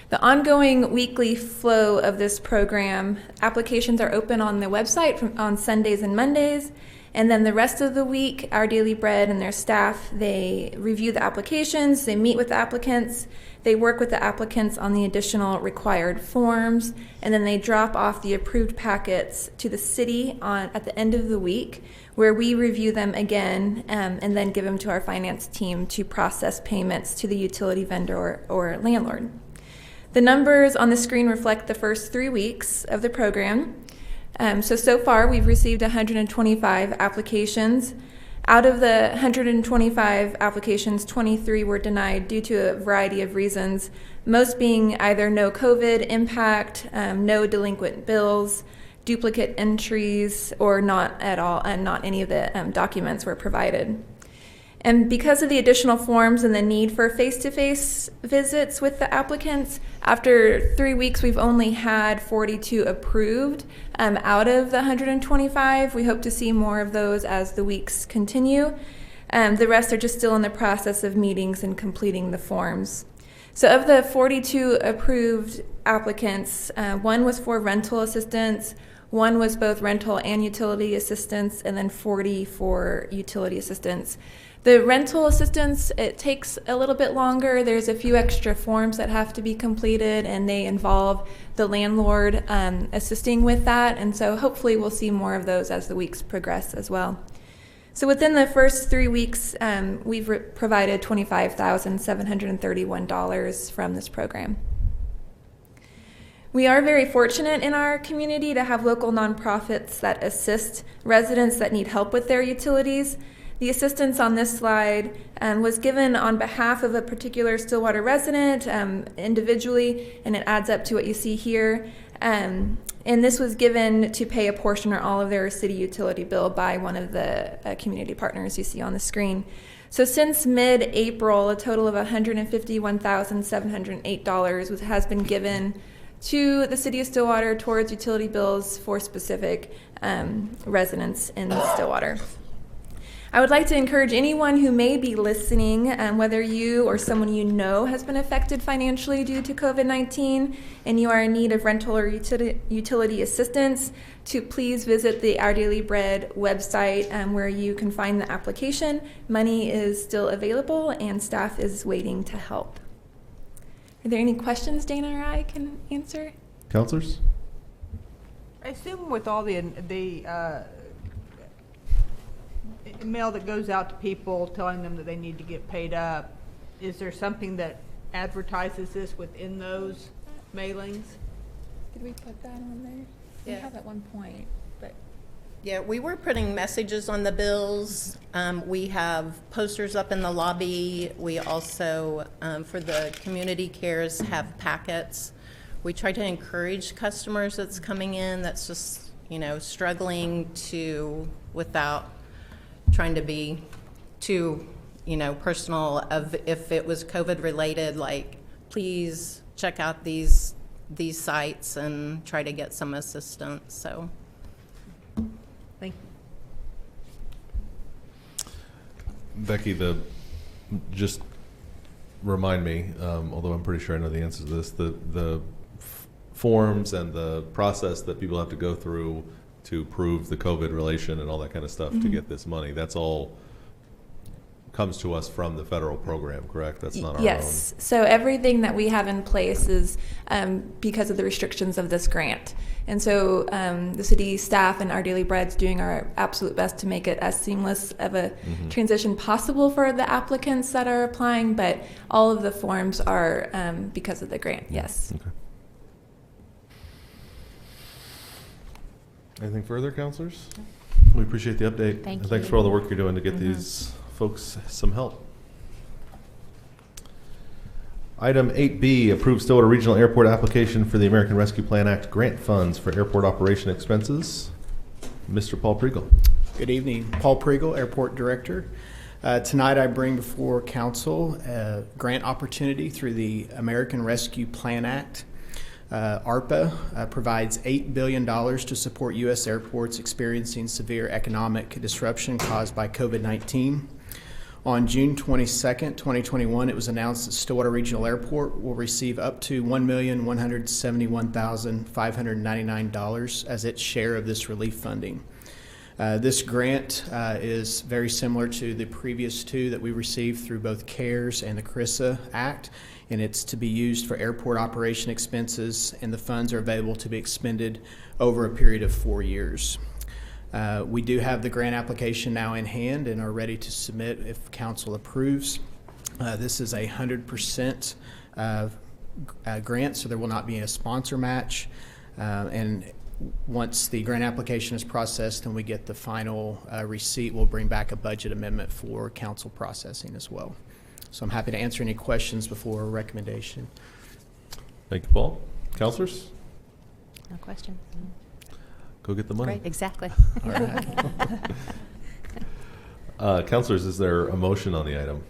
The ongoing weekly flow of this program, applications are open on the website on Sundays and Mondays, and then the rest of the week, Our Daily Bread and their staff, they review the applications, they meet with the applicants, they work with the applicants on the additional required forms, and then they drop off the approved packets to the city at the end of the week, where we review them again and then give them to our finance team to process payments to the utility vendor or landlord. The numbers on the screen reflect the first 3 weeks of the program. So far, we've received 125 applications. Out of the 125 applications, 23 were denied due to a variety of reasons, most being either no COVID impact, no delinquent bills, duplicate entries, or not at all, and not any of the documents were provided. And because of the additional forms and the need for face-to-face visits with the applicants, after 3 weeks, we've only had 42 approved out of the 125. We hope to see more of those as the weeks continue. The rest are just still in the process of meetings and completing the forms. So of the 42 approved applicants, one was for rental assistance, one was both rental and utility assistance, and then 40 for utility assistance. The rental assistance, it takes a little bit longer. There's a few extra forms that have to be completed, and they involve the landlord assisting with that. And so hopefully we'll see more of those as the weeks progress as well. So within the first 3 weeks, we've provided $25,731 from this program. We are very fortunate in our community to have local nonprofits that assist residents that need help with their utilities. The assistance on this slide was given on behalf of a particular Stillwater resident individually, and it adds up to what you see here. And this was given to pay a portion or all of their city utility bill by one of the community partners you see on the screen. So since mid-April, a total of $151,708 has been given to the city of Stillwater towards utility bills for specific residents in Stillwater. I would like to encourage anyone who may be listening, whether you or someone you know has been affected financially due to COVID-19 and you are in need of rental or utility assistance, to please visit the Our Daily Bread website where you can find the application. Money is still available and staff is waiting to help. Are there any questions Dana or I can answer? Counselors? I assume with all the mail that goes out to people telling them that they need to get paid up, is there something that advertises this within those mailings? Did we put that on there? Yeah. We have at one point, but Yeah, we were putting messages on the bills. We have posters up in the lobby. We also, for the community cares, have packets. We try to encourage customers that's coming in that's just, struggling to, without trying to be too, personal, of if it was COVID related, like, please check out these sites and try to get some assistance. So Thank you. Becky, just remind me, although I'm pretty sure I know the answer to this, the forms and the process that people have to go through to prove the COVID relation and all that kind of stuff to get this money, that's all comes to us from the federal program, correct? That's not our own? Yes. So everything that we have in place is because of the restrictions of this grant. And so the city staff and Our Daily Bread's doing our absolute best to make it as seamless of a transition possible for the applicants that are applying, but all of the forms are because of the grant, yes. Okay. Anything further, counselors? We appreciate the update. Thank and thanks you. for all the work you're doing to get these folks some help. Item 8B, approve Stillwater Regional Airport application for the American Rescue Plan Act grant funds for airport operation expenses. Mr. Paul Priegel. Good evening. Paul Priegel, Airport Director. Tonight I bring before Council a grant opportunity through the American Rescue Plan Act. ARPA provides $8 billion to support U.S. airports experiencing severe economic disruption caused by COVID-19. On June 22nd, 2021, it was announced that Stillwater Regional Airport will receive up to $1,171,599 as its share of this relief funding. This grant is very similar to the previous two that we received through both CARES and the CRISA Act, and it's to be used for airport operation expenses, and the funds are available to be expended over a period of 4 years. We do have the grant application now in hand and are ready to submit if council approves. This is a 100% grant, so there will not be a sponsor match. And once the grant application is processed and we get the final receipt, we'll bring back a budget amendment for council processing as well. So I'm happy to answer any questions before a recommendation. Thank you, Paul. Counselors? No question. Go get the money. Great, exactly. All right. Councilors, is there a motion on the item?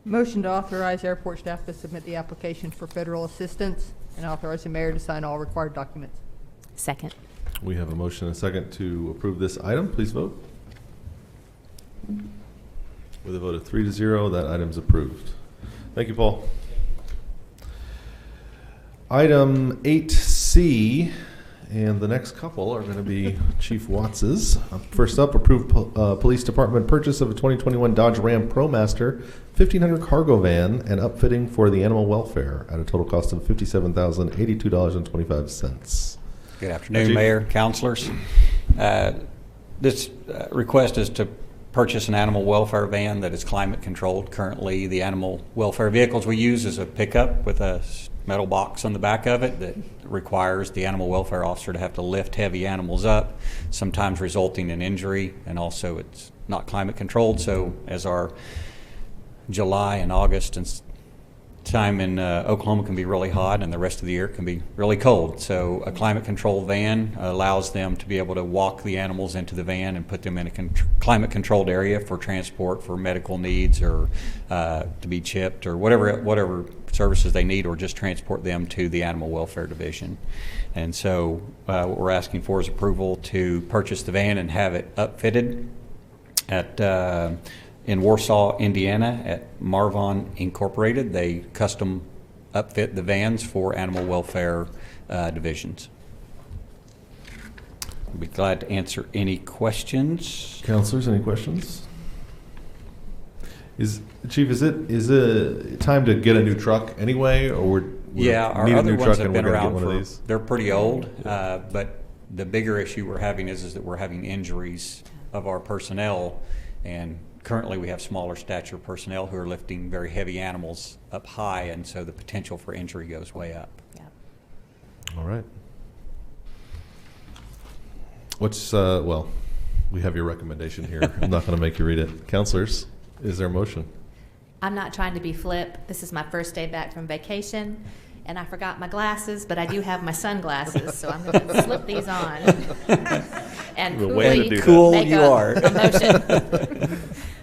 Motion to authorize airport staff to submit the application for federal assistance and authorize the mayor to sign all required documents. Second. We have a motion and a second to approve this item. Please vote. With a vote of 3-0, that item's approved. Thank you, Paul. Item 8C, and the next couple are going to be Chief Watts's. First up, approve Police Department purchase of a 2021 Dodge Ram ProMaster 1500 cargo van and upfitting for the animal welfare at a total cost of $57,082.25. Good afternoon, Mayor, councilors. This request is to purchase an animal welfare van that is climate controlled. Currently, the animal welfare vehicles we use is a pickup with a metal box on the back of it that requires the animal welfare officer to have to lift heavy animals up, sometimes resulting in injury, and also it's not climate controlled. So as our July and August and time in Oklahoma can be really hot and the rest of the year can be really cold. So a climate controlled van allows them to be able to walk the animals into the van and put them in a climate controlled area for transport for medical needs or to be chipped or whatever services they need, or just transport them to the animal welfare division. And so what we're asking for is approval to purchase the van and have it upfitted at in Warsaw, Indiana, at Marvon Incorporated. They custom upfit the vans for animal welfare divisions. I'll be glad to answer any questions. Councilors, any questions? Chief, is it time to get a new truck anyway, or our need a other new ones truck have and been we're gonna around get one for, of these? they're pretty old, but the bigger issue we're having is that we're having injuries of our personnel, and currently we have smaller stature personnel who are lifting very heavy animals up high, and so the potential for injury goes way up. Yeah. All right. What's, we have your recommendation here. I'm not going to make you read it. Councilors, is there a motion? I'm not trying to be flip. This is my first day back from vacation, and I forgot my glasses, but I do have my sunglasses, so I'm going to slip these on and coolly make a motion.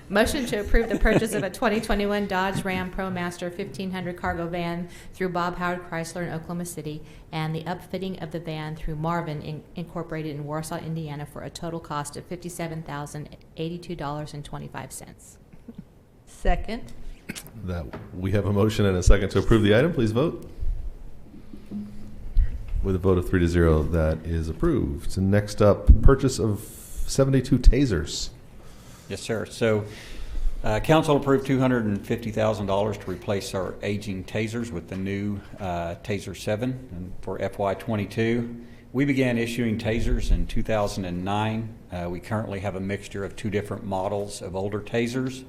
Motion to approve the purchase of a 2021 Dodge Ram ProMaster 1500 cargo van through Bob Howard Chrysler in Oklahoma City, and the upfitting of the van through Marvin Incorporated in Warsaw, Indiana, for a total cost of $57,082.25. Second. That we have a motion and a second to approve the item. Please vote. With a vote of 3-0, that is approved. And next up, purchase of 72 tasers. Yes, sir. So council approved $250,000 to replace our aging tasers with the new Taser 7 and for FY22. We began issuing tasers in 2009. We currently have a mixture of 2 different models of older tasers.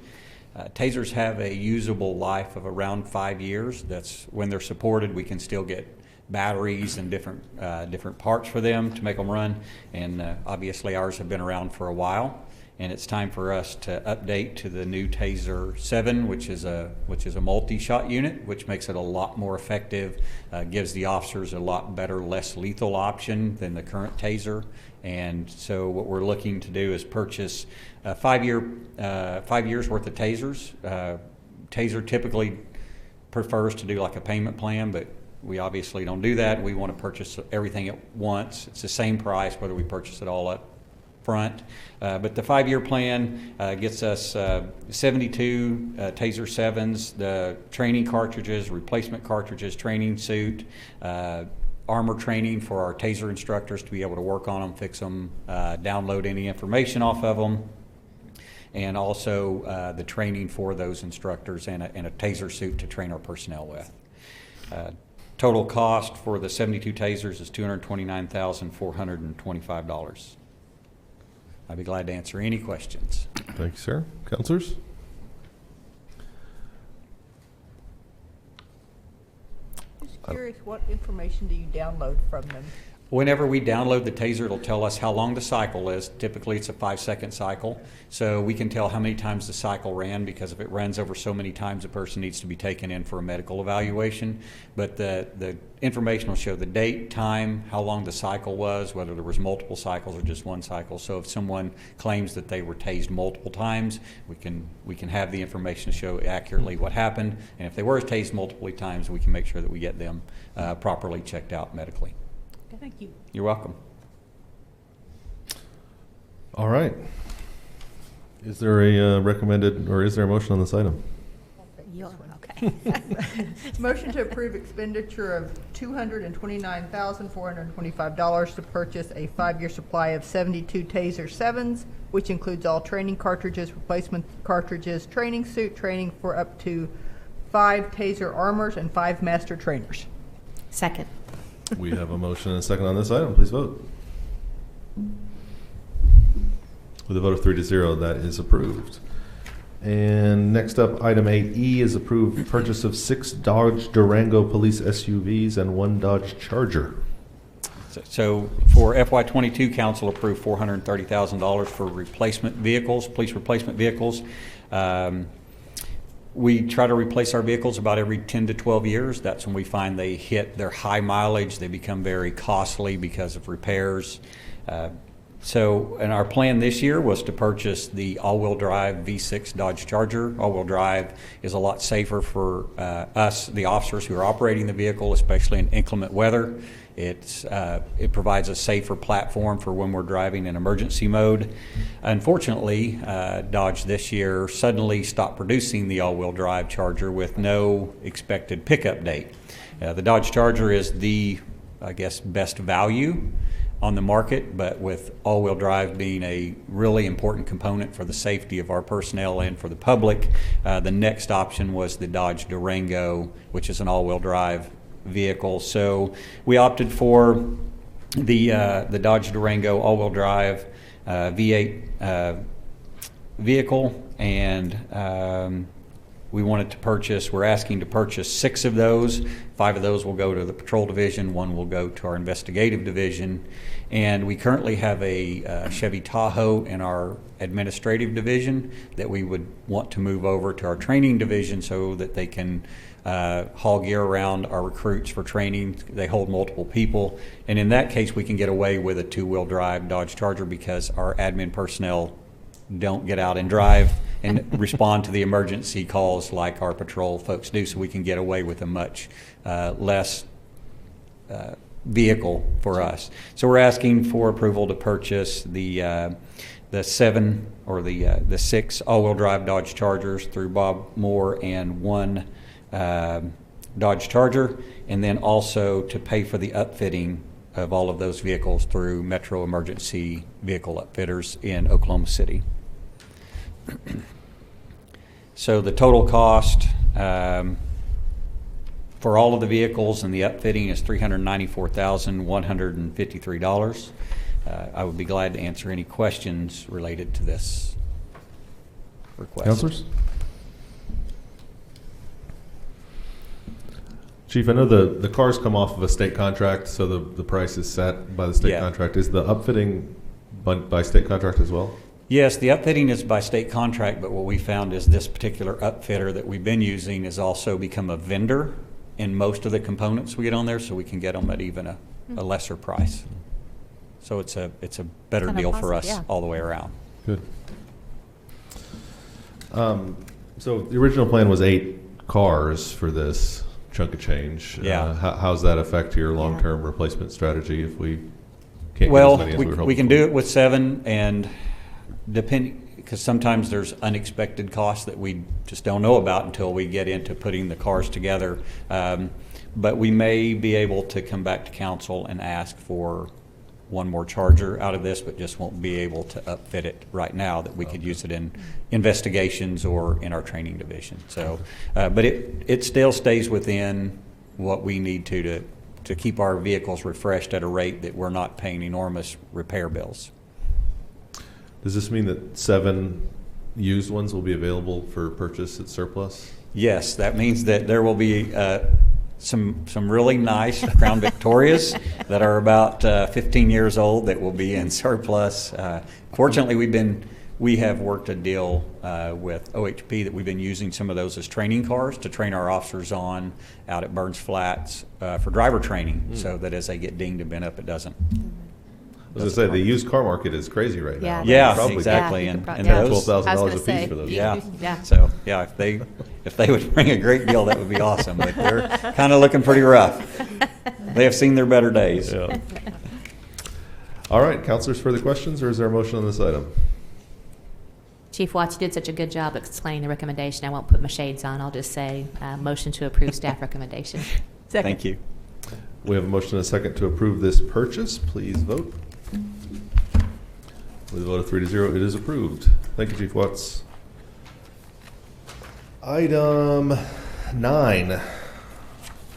Tasers have a usable life of around 5 years. That's when they're supported. We can still get batteries and different parts for them to make them run. And obviously ours have been around for a while. And it's time for us to update to the new Taser 7, which is a multi-shot unit, which makes it a lot more effective, gives the officers a lot better, less lethal option than the current Taser. And so what we're looking to do is purchase 5 years worth of Tasers. Taser typically prefers to do like a payment plan, but we obviously don't do that. We want to purchase everything at once. It's the same price whether we purchase it all up front. But the 5-year plan gets us 72 Taser 7s, the training cartridges, replacement cartridges, training suit, armor training for our Taser instructors to be able to work on them, fix them, download any information off of them, and also the training for those instructors and a Taser suit to train our personnel with. Total cost for the 72 Tasers is $229,425. I'd be glad to answer any questions. Thank you, sir. Councilors? Just curious, what information do you download from them? Whenever we download the taser, it'll tell us how long the cycle is. Typically, it's a 5-second cycle. So we can tell how many times the cycle ran, because if it runs over so many times, the person needs to be taken in for a medical evaluation. But the information will show the date, time, how long the cycle was, whether there was multiple cycles or just one cycle. So if someone claims that they were tased multiple times, we can have the information to show accurately what happened. And if they were tased multiple times, we can make sure that we get them properly checked out medically. Thank you. You're welcome. All right. Is there a recommended, or is there a motion on this item? Okay. Motion to approve expenditure of $229,425 to purchase a 5-year supply of 72 Taser 7s, which includes all training cartridges, replacement cartridges, training suit, training for up to 5 Taser armors, and 5 master trainers. Second. We have a motion and a second on this item. Please vote. With a vote of 3-0, that is approved. And next up, item 8E is approved purchase of 6 Dodge Durango police SUVs and 1 Dodge Charger. So for FY22, council approved $430,000 for replacement vehicles, police replacement vehicles. We try to replace our vehicles about every 10 to 12 years. That's when we find they hit their high mileage. They become very costly because of repairs. And our plan this year was to purchase the all-wheel drive V6 Dodge Charger. All-wheel drive is a lot safer for us, the officers who are operating the vehicle, especially in inclement weather. It provides a safer platform for when we're driving in emergency mode. Unfortunately, Dodge this year suddenly stopped producing the all-wheel drive Charger with no expected pickup date. The Dodge Charger is the, I guess, best value on the market, but with all-wheel drive being a really important component for the safety of our personnel and for the public, the next option was the Dodge Durango, which is an all-wheel drive vehicle. So we opted for the Dodge Durango all-wheel drive V8 vehicle, and we're asking to purchase 6 of those. 5 of those will go to the patrol division, 1 will go to our investigative division, and we currently have a Chevy Tahoe in our administrative division that we would want to move over to our training division so that they can haul gear around our recruits for training. They hold multiple people, and in that case we can get away with a 2-wheel drive Dodge Charger because our admin personnel don't get out and drive and respond to the emergency calls like our patrol folks do, so we can get away with a much less vehicle for us. So we're asking for approval to purchase the 6 all-wheel drive Dodge Chargers through Bob Moore and 1 Dodge Charger, and then also to pay for the upfitting of all of those vehicles through Metro Emergency Vehicle Upfitters in Oklahoma City. So the total cost for all of the vehicles and the upfitting is $394,153. I would be glad to answer any questions related to this request. Councilors? Chief, I know the cars come off of a state contract, so the price is set by the state contract. Is the upfitting by state contract as well? Yes, the upfitting is by state contract, but what we found is this particular upfitter that we've been using has also become a vendor in most of the components we get on there, so we can get them at even a lesser price. So it's a better deal for us all the way around. Good. So the original plan was 8 cars for this chunk of change. Yeah. How's that affect your long-term replacement strategy if we can't Well, get as many as we were hoping we can for? do it with 7, and depending, because sometimes there's unexpected costs that we just don't know about until we get into putting the cars together. But we may be able to come back to council and ask for 1 more Charger out of this, but just won't be able to upfit it right now, that we could use it in investigations or in our training division. So, but it still stays within what we need to keep our vehicles refreshed at a rate that we're not paying enormous repair bills. Does this mean that 7 used ones will be available for purchase at surplus? Yes, that means that there will be some really nice Crown Victorias that are about 15 years old that will be in surplus. Fortunately, we have worked a deal with OHP that we've been using some of those as training cars to train our officers on out at Burns Flats for driver training, so that as they get dinged and bent up, it doesn't. I was going to say, the used car market is crazy right now. Yeah, Probably exactly. Yeah, And those- $12,000 a piece for those. Yeah. So, yeah, if they would bring a great deal, that would be awesome. But they're kind of looking pretty rough. They have seen their better days. Yeah. All right, councilors, further questions, or is there a motion on this item? Chief Watts, you did such a good job explaining the recommendation. I won't put my shades on. I'll just say motion to approve staff recommendation. Second. Thank you. We have a motion and a second to approve this purchase. Please vote. With a vote of 3-0, it is approved. Thank you, Chief Watts. Item 9,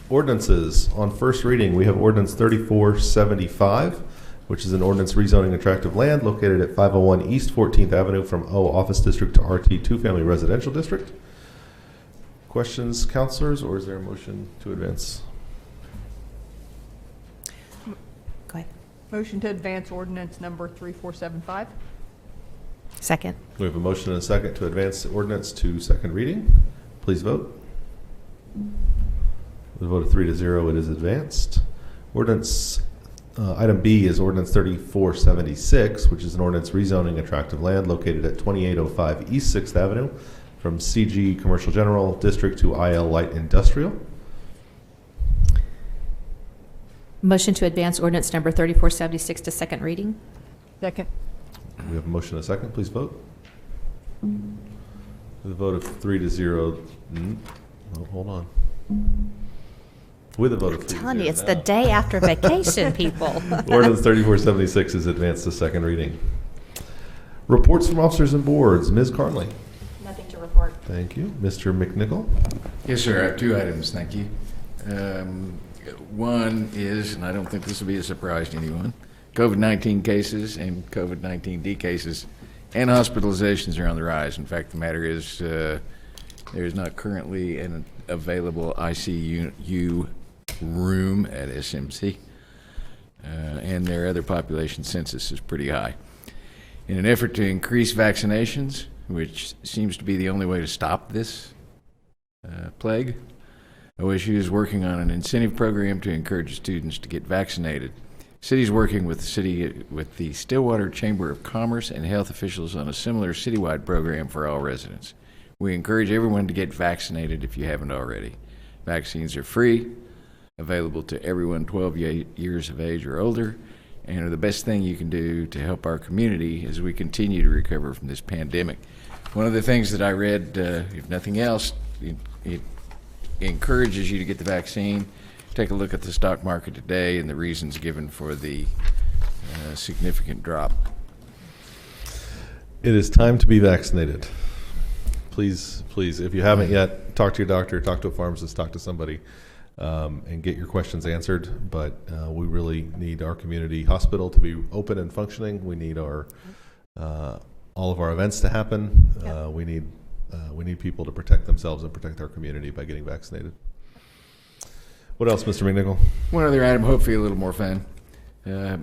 ordinances. On first reading, we have ordinance 3475, which is an ordinance rezoning attractive land located at 501 East 14th Avenue from O Office District to RT 2 Family Residential District. Questions, councilors, or is there a motion to advance? Go ahead. Motion to advance ordinance number 3475. Second. We have a motion and a second to advance the ordinance to second reading. Please vote. With a vote of 3-0, it is advanced. Ordinance, item B is ordinance 3476, which is an ordinance rezoning attractive land located at 2805 East 6th Avenue from CG Commercial General District to IL Light Industrial. Motion to advance ordinance number 3476 to second reading. Second. We have a motion and a second. Please vote. With a vote of 3-0. Oh, hold on. With a vote of 3-0. Telling you, it's the day after vacation, people. Ordinance 3476 is advanced to second reading. Reports from officers and boards. Ms. Carnley. Nothing to report. Thank you. Mr. McNichol. Yes, sir. I have 2 items. Thank you. One is, and I don't think this will be a surprise to anyone, COVID-19 cases and COVID-19 cases and hospitalizations are on the rise. In fact, the matter is there is not currently an available ICU room at SMC, and their other population census is pretty high. In an effort to increase vaccinations, which seems to be the only way to stop this plague, OSU is working on an incentive program to encourage students to get vaccinated. City's working with the Stillwater Chamber of Commerce and health officials on a similar citywide program for all residents. We encourage everyone to get vaccinated if you haven't already. Vaccines are free, available to everyone 12 years of age or older, and are the best thing you can do to help our community as we continue to recover from this pandemic. One of the things that I read, if nothing else, it encourages you to get the vaccine. Take a look at the stock market today and the reasons given for the significant drop. It is time to be vaccinated. Please, if you haven't yet, talk to your doctor, talk to a pharmacist, talk to somebody, and get your questions answered. But we really need our community hospital to be open and functioning. We need our all of our events to happen. We need people to protect themselves and protect our community by getting vaccinated. What else, Mr. McNichol? One other item, hopefully a little more fun.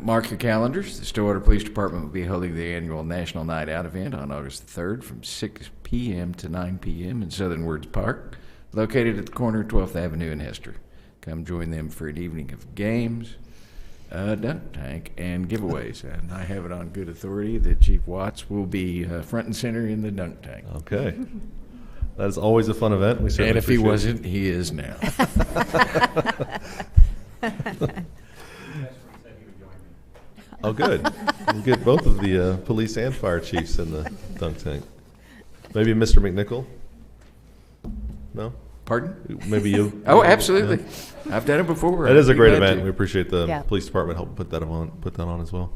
Mark your calendars. The Stillwater Police Department will be holding the annual National Night Out event on August the 3rd from 6 p.m. to 9 p.m. in Southern Woods Park, located at the corner of 12th Avenue and Hester. Come join them for an evening of games, dunk tank, and giveaways. And I have it on good authority that Chief Watts will be front and center in the dunk tank. Okay. That is always a fun event. We certainly And if he appreciate wasn't, he is now. Oh, good. We'll get both of the police and fire chiefs in the dunk tank. Maybe Mr. McNichol? No? Pardon? Maybe you? Oh, absolutely. Yeah. I've done it before. It is a I'd be great glad event. to. We appreciate the Yeah. police department helping put that on as well.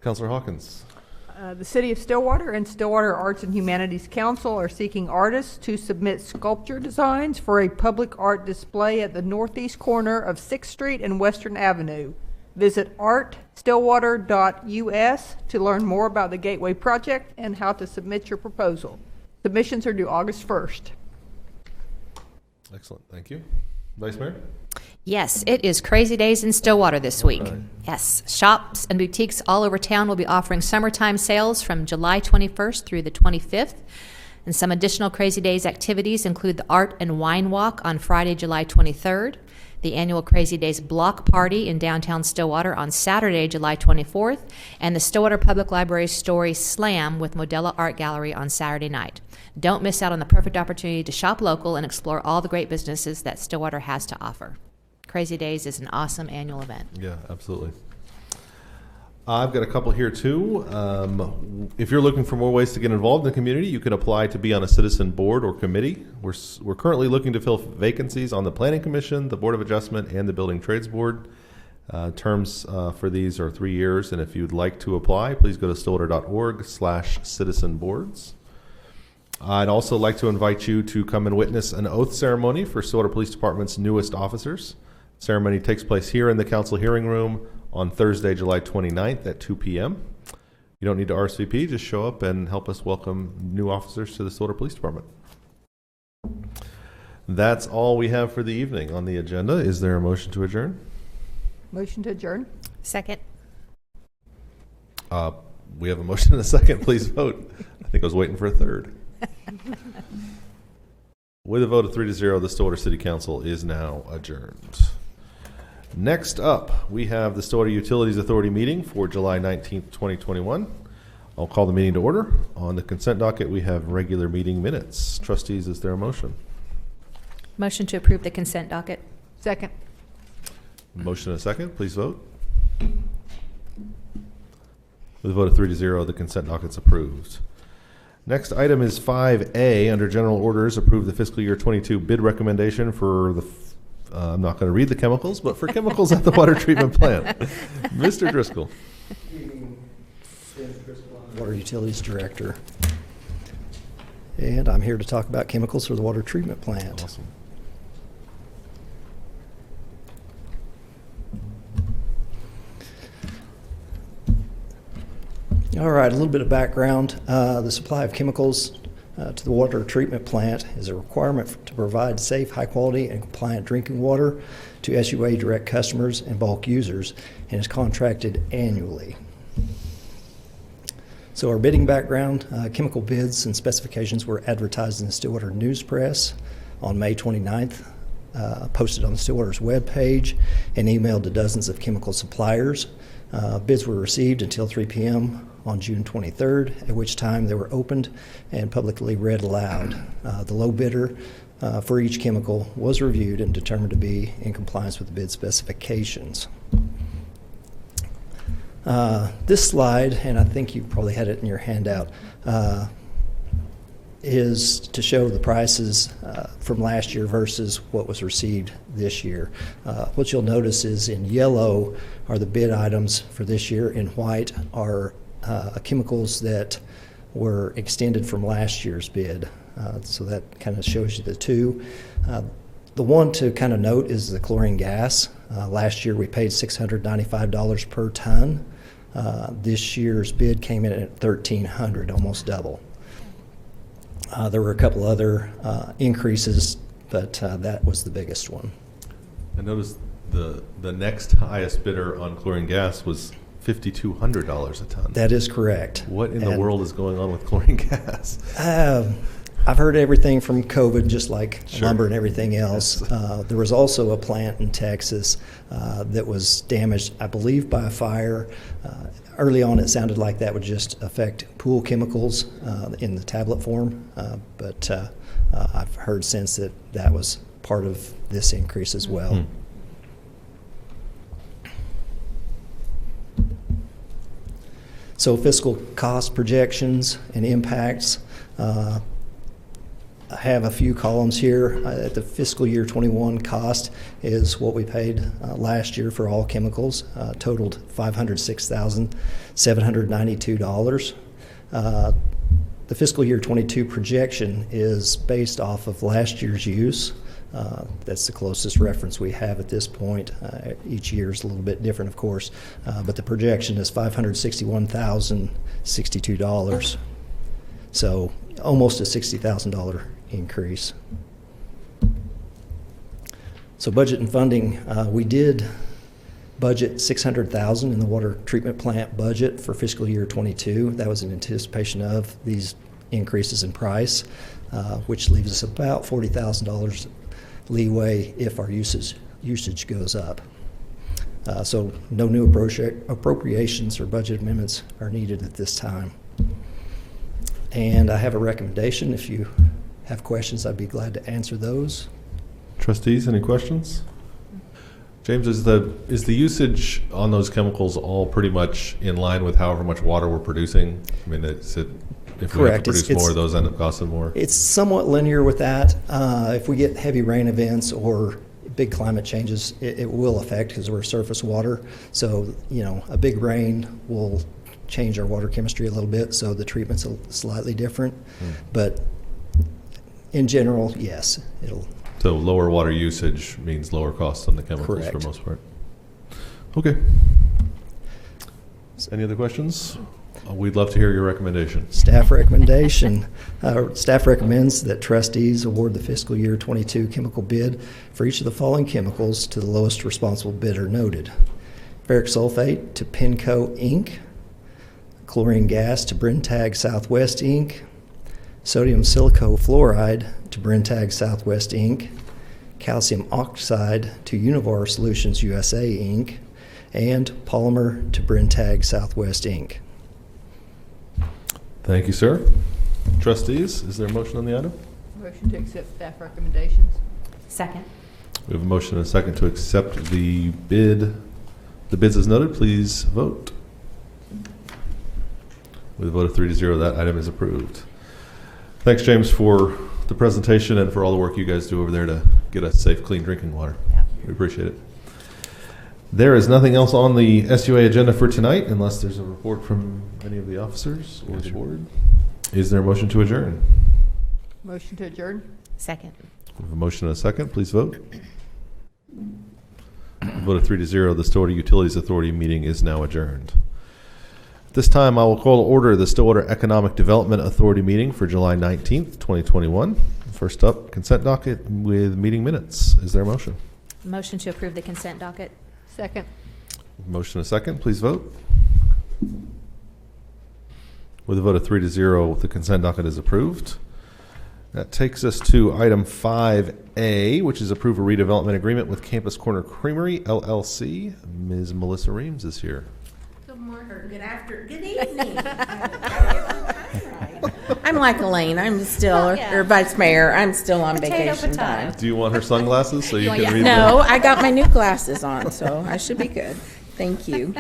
Councilor Hawkins. The City of Stillwater and Stillwater Arts and Humanities Council are seeking artists to submit sculpture designs for a public art display at the northeast corner of 6th Street and Western Avenue. Visit artstillwater.us to learn more about the Gateway Project and how to submit your proposal. Submissions are due August 1st. Excellent. Thank you. Vice Mayor? Yes, it is Crazy Days in Stillwater this week. right. Yes, shops and boutiques all over town will be offering summertime sales from July 21st through the 25th. And some additional Crazy Days activities include the Art and Wine Walk on Friday, July 23rd, the annual Crazy Days Block Party in downtown Stillwater on Saturday, July 24th, and the Stillwater Public Library Story Slam with Modella Art Gallery on Saturday night. Don't miss out on the perfect opportunity to shop local and explore all the great businesses that Stillwater has to offer. Crazy Days is an awesome annual event. Yeah, absolutely. I've got a couple here too. If you're looking for more ways to get involved in the community, you can apply to be on a citizen board or committee. We're currently looking to fill vacancies on the Planning Commission, the Board of Adjustment, and the Building Trades Board. Terms for these are 3 years, and if you'd like to apply, please go to stillwater.org/citizen boards. I'd also like to invite you to come and witness an oath ceremony for Stillwater Police Department's newest officers. The ceremony takes place here in the council hearing room on Thursday, July 29th at 2 p.m. You don't need to RSVP, just show up and help us welcome new officers to the Stillwater Police Department. That's all we have for the evening on the agenda. Is there a motion to adjourn? Motion to adjourn? Second. We have a motion and a second. Please vote. I think I was waiting for a third. With a vote of 3-0, the Stillwater City Council is now adjourned. Next up, we have the Stillwater Utilities Authority meeting for July 19th, 2021. I'll call the meeting to order. On the consent docket, we have regular meeting minutes. Trustees, is there a motion? Motion to approve the consent docket. Second. Motion and a second. Please vote. With a vote of 3-0, the consent docket's approved. Next item is 5A under general orders. Approve the fiscal year 22 bid recommendation for the I'm not going to read the chemicals, but for chemicals at the water treatment plant. Mr. Driscoll. Water Utilities Director. And I'm here to talk about chemicals for the water treatment plant. Awesome. All right, a little bit of background. The supply of chemicals to the water treatment plant is a requirement to provide safe, high-quality, and compliant drinking water to SUA direct customers and bulk users, and is contracted annually. So our bidding background, chemical bids and specifications were advertised in the Stillwater News Press on May 29th, posted on the Stillwater's webpage, and emailed to dozens of chemical suppliers. Bids were received until 3 p.m. on June 23rd, at which time they were opened and publicly read aloud. The low bidder for each chemical was reviewed and determined to be in compliance with the bid specifications. This slide, and I think you probably had it in your handout, is to show the prices from last year versus what was received this year. What you'll notice is in yellow are the bid items for this year. In white are chemicals that were extended from last year's bid. So that kind of shows you the two. The one to kind of note is the chlorine gas. Last year we paid $695 per ton. This year's bid came in at $1,300, almost double. There were a couple other increases, but that was the biggest one. I noticed the next highest bidder on chlorine gas was $5,200 a ton. That is correct. What in the world is going on with chlorine gas? I've heard everything from COVID, just like Sure. lumber and everything else. There was also a plant in Texas that was damaged, I believe, by a fire. Early on, it sounded like that would just affect pool chemicals in the tablet form, but I've heard since that that was part of this increase as well. So fiscal cost projections and impacts. I have a few columns here. The fiscal year 21 cost is what we paid last year for all chemicals, totaled $506,792. The fiscal year 22 projection is based off of last year's use. That's the closest reference we have at this point. Each year is a little bit different, of course, but the projection is $561,062. So almost a $60,000 increase. So budget and funding, we did budget $600,000 in the water treatment plant budget for fiscal year 22. That was in anticipation of these increases in price, which leaves us about $40,000 leeway if our usage goes up. So no new appropriations or budget amendments are needed at this time. And I have a recommendation. If you have questions, I'd be glad to answer those. Trustees, any questions? James, is the usage on those chemicals all pretty much in line with however much water we're producing? I mean, if we have to Correct. produce more, those end up costing more? It's somewhat linear with that. If we get heavy rain events or big climate changes, it will affect because we're surface water. So, a big rain will change our water chemistry a little bit, so the treatment's slightly different. But in general, yes, it'll. So lower water usage means lower costs on the chemicals. Correct. For the most part. Okay. Any other questions? We'd love to hear your recommendation. Staff recommendation. Staff recommends that trustees award the fiscal year 22 chemical bid for each of the following chemicals to the lowest responsible bidder noted. Ferric sulfate to Penco Inc., chlorine gas to Brentag Southwest Inc., sodium silicofluoride to Brentag Southwest Inc., calcium oxide to Univar Solutions USA Inc., and polymer to Brentag Southwest Inc. Thank you, sir. Trustees, is there a motion on the item? Motion to accept staff recommendations. Second. We have a motion and a second to accept the bid. The bids as noted, please vote. With a vote of 3-0, that item is approved. Thanks, James, for the presentation and for all the work you guys do over there to get us safe, clean drinking water. Yeah. We appreciate it. There is nothing else on the SUA agenda for tonight unless there's a report from any of the officers or the board. Is there a motion to adjourn? Motion to adjourn. Second. We have a motion and a second. Please vote. Vote of 3-0. The Stillwater Utilities Authority meeting is now adjourned. At this time, I will call to order the Stillwater Economic Development Authority meeting for July 19th, 2021. First up, consent docket with meeting minutes. Is there a motion? Motion to approve the consent docket. Second. Motion and a second. Please vote. With a vote of 3-0, the consent docket is approved. That takes us to item 5A, which is approve a redevelopment agreement with Campus Corner Creamery, LLC. Ms. Melissa Reams is here. Good morning, good evening. I'm like Elaine, I'm still, or Vice Mayor, I'm still on vacation time. Do you want her sunglasses so you can read No, I got my new glasses on, so I should be good. Thank you.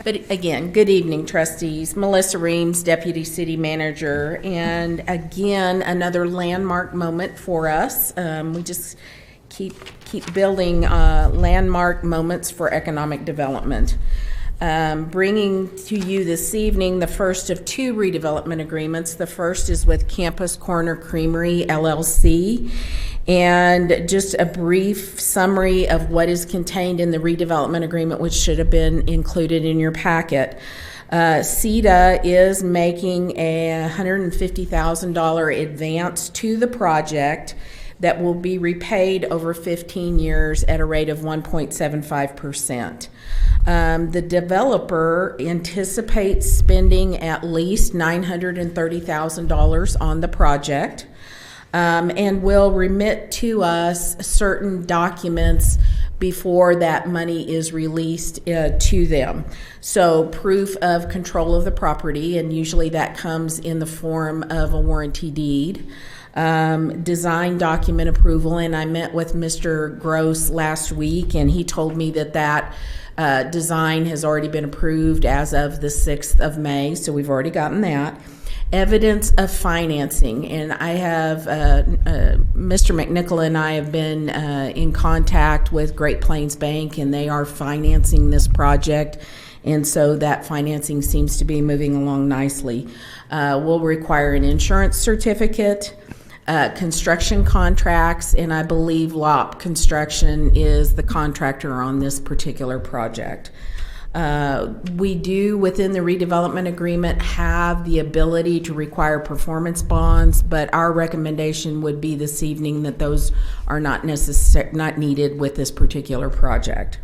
But again, good evening, trustees. Melissa Reams, Deputy City Manager, and again, another landmark moment for us. We just keep building landmark moments for economic development. Bringing to you this evening the first of two redevelopment agreements. The first is with Campus Corner Creamery, LLC. And just a brief summary of what is contained in the redevelopment agreement, which should have been included in your packet. SEDA is making a $150,000 advance to the project that will be repaid over 15 years at a rate of 1.75%. The developer anticipates spending at least $930,000 on the project. And will remit to us certain documents before that money is released to them. So proof of control of the property, and usually that comes in the form of a warranty deed. Design document approval, and I met with Mr. Gross last week, and he told me that design has already been approved as of the 6th of May, so we've already gotten that. Evidence of financing, and I have Mr. McNichol and I have been in contact with Great Plains Bank, and they are financing this project, and so that financing seems to be moving along nicely. We'll require an insurance certificate, construction contracts, and I believe LOP Construction is the contractor on this particular project. We do, within the redevelopment agreement, have the ability to require performance bonds, but our recommendation would be this evening that those are not needed with this particular project.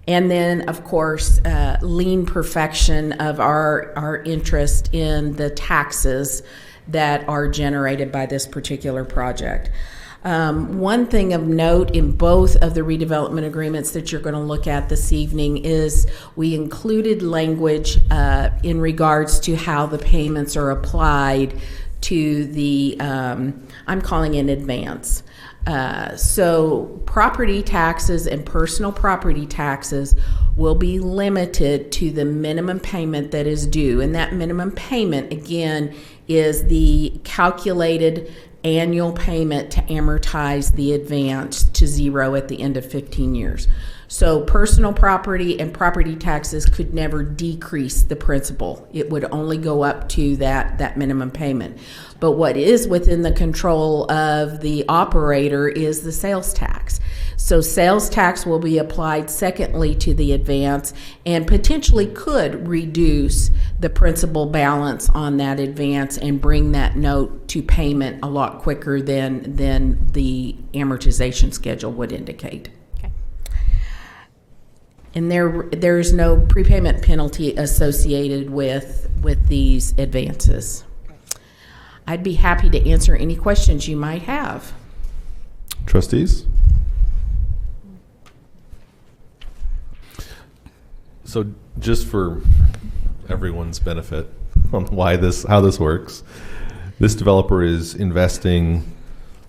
And then, of course, lien perfection of our interest in the taxes that are generated by this particular project. One thing of note in both of the redevelopment agreements that you're going to look at this evening is we included language in regards to how the payments are applied to the, I'm calling it advance. So property taxes and personal property taxes will be limited to the minimum payment that is due. And that minimum payment, again, is the calculated annual payment to amortize the advance to zero at the end of 15 years. So personal property and property taxes could never decrease the principal. It would only go up to that minimum payment. But what is within the control of the operator is the sales tax. So sales tax will be applied secondly to the advance and potentially could reduce the principal balance on that advance and bring that note to payment a lot quicker than the amortization schedule would indicate. And there's no prepayment penalty associated with these advances. I'd be happy to answer any questions you might have. Trustees? So just for everyone's benefit on how this works, this developer is investing,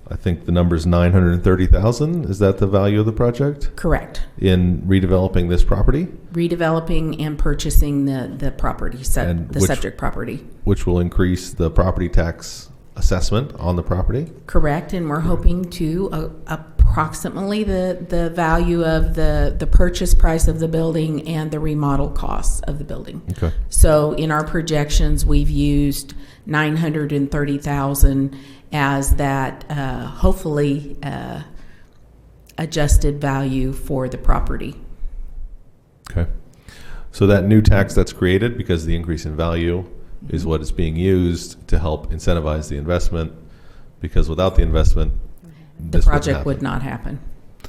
I think the number is $930,000. Is that the value of the project? Correct. In redeveloping this property? Redeveloping and purchasing the property, subject property. Which will increase the property tax assessment on the property? Correct, and we're hoping to approximately the value of the purchase price of the building and the remodel costs of the building. Okay. So in our projections, we've used $930,000 as that hopefully adjusted value for the property. Okay. So that new tax that's created because of the increase in value is what is being used to help incentivize the investment, because without the investment, the project would not happen.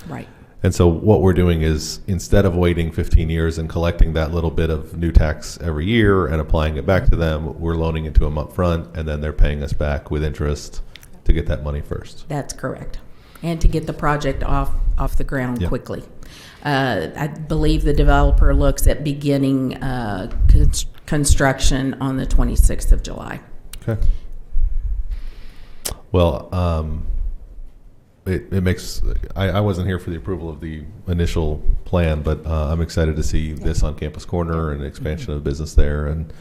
Right. And so what we're doing is, instead of waiting 15 years and collecting that little bit of new tax every year and applying it back to them, we're loaning it to them up front, and then they're paying us back with interest to get that money first. That's correct. And to get the project off the ground quickly. I believe the developer looks at beginning construction on the 26th of July. Okay. Well, it makes, I wasn't here for the approval of the initial plan, but I'm excited to see this on Campus Corner and expansion of business there. And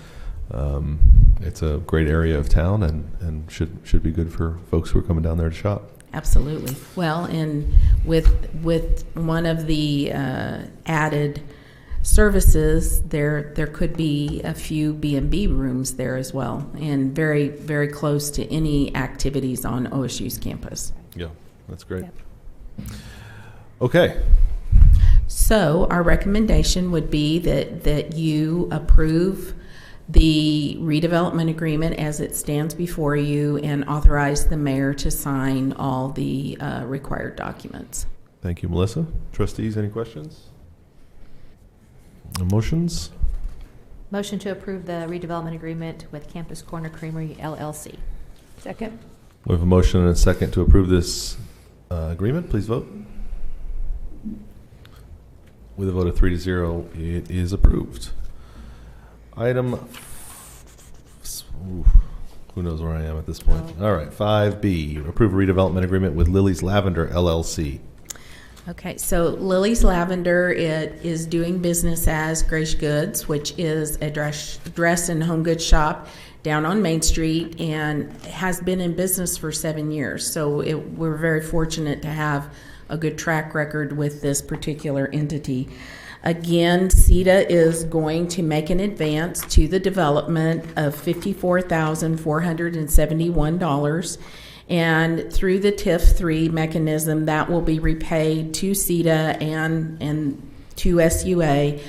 it's a great area of town and should be good for folks who are coming down there to shop. Absolutely. Well, and with one of the added services, there could be a few B&B rooms there as well, and very, very close to any activities on OSU's campus. Yeah, that's great. Yep. Okay. So our recommendation would be that you approve the redevelopment agreement as it stands before you and authorize the mayor to sign all the required documents. Thank you, Melissa. Trustees, any questions? Motions? Motion to approve the redevelopment agreement with Campus Corner Creamery LLC. Second. We have a motion and a second to approve this agreement. Please vote. With a vote of 3-0, it is approved. Item, who knows where I am at this point? All right, 5B, approve a redevelopment agreement with Lily's Lavender LLC. Okay, so Lily's Lavender, it is doing business as Grace Goods, which is a dress and home goods shop down on Main Street, and has been in business for 7 years. So we're very fortunate to have a good track record with this particular entity. Again, SEDA is going to make an advance to the development of $54,471. And through the TIF 3 mechanism, that will be repaid to SEDA and to SUA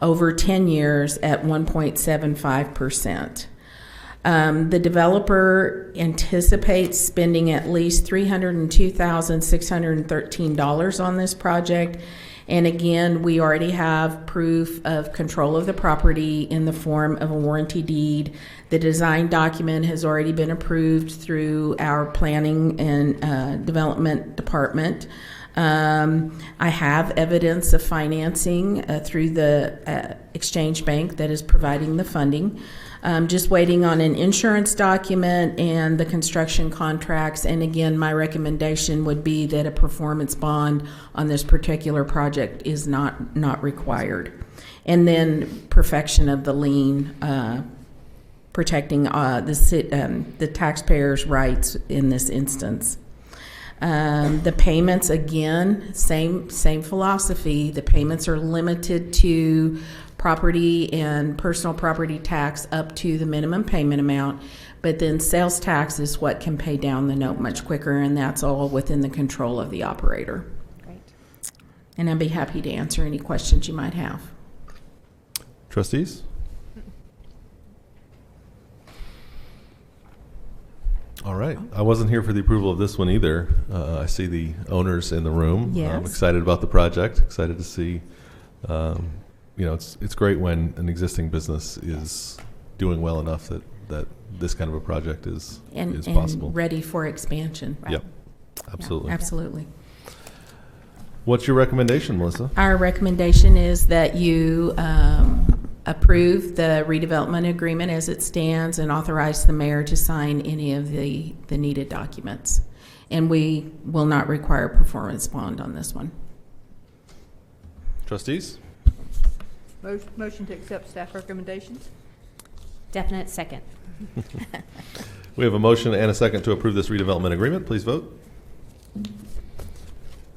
over 10 years at 1.75%. The developer anticipates spending at least $302,613 on this project. And again, we already have proof of control of the property in the form of a warranty deed. The design document has already been approved through our planning and development department. I have evidence of financing through the Exchange Bank that is providing the funding. Just waiting on an insurance document and the construction contracts. And again, my recommendation would be that a performance bond on this particular project is not required. And then perfection of the lien, protecting the taxpayers' rights in this instance. The payments, again, same philosophy. The payments are limited to property and personal property tax up to the minimum payment amount, but then sales tax is what can pay down the note much quicker, and that's all within the control of the operator. Great. And I'd be happy to answer any questions you might have. Trustees? All right. I wasn't here for the approval of this one either. I see the owners in the room. Yes. I'm excited about the project, excited to see it's great when an existing business is doing well enough that this kind of a project is possible. And ready for expansion. Right? Yep, absolutely. Yeah, absolutely. What's your recommendation, Melissa? Our recommendation is that you approve the redevelopment agreement as it stands and authorize the mayor to sign any of the needed documents. And we will not require a performance bond on this one. Trustees? Motion to accept staff recommendations? Definite second. We have a motion and a second to approve this redevelopment agreement. Please vote.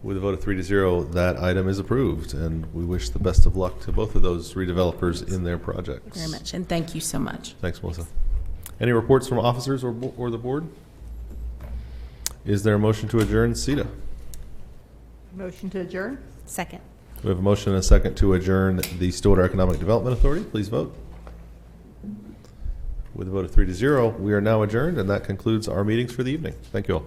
With a vote of 3-0, that item is approved, and we wish the best of luck to both of those redevelopers in their projects. Very much, and thank you so much. Thanks, Melissa. Any reports from officers or the board? Is there a motion to adjourn SEDA? Motion to adjourn? Second. We have a motion and a second to adjourn the Stillwater Economic Development Authority. Please vote. With a vote of 3-0, we are now adjourned, and that concludes our meetings for the evening. Thank you all.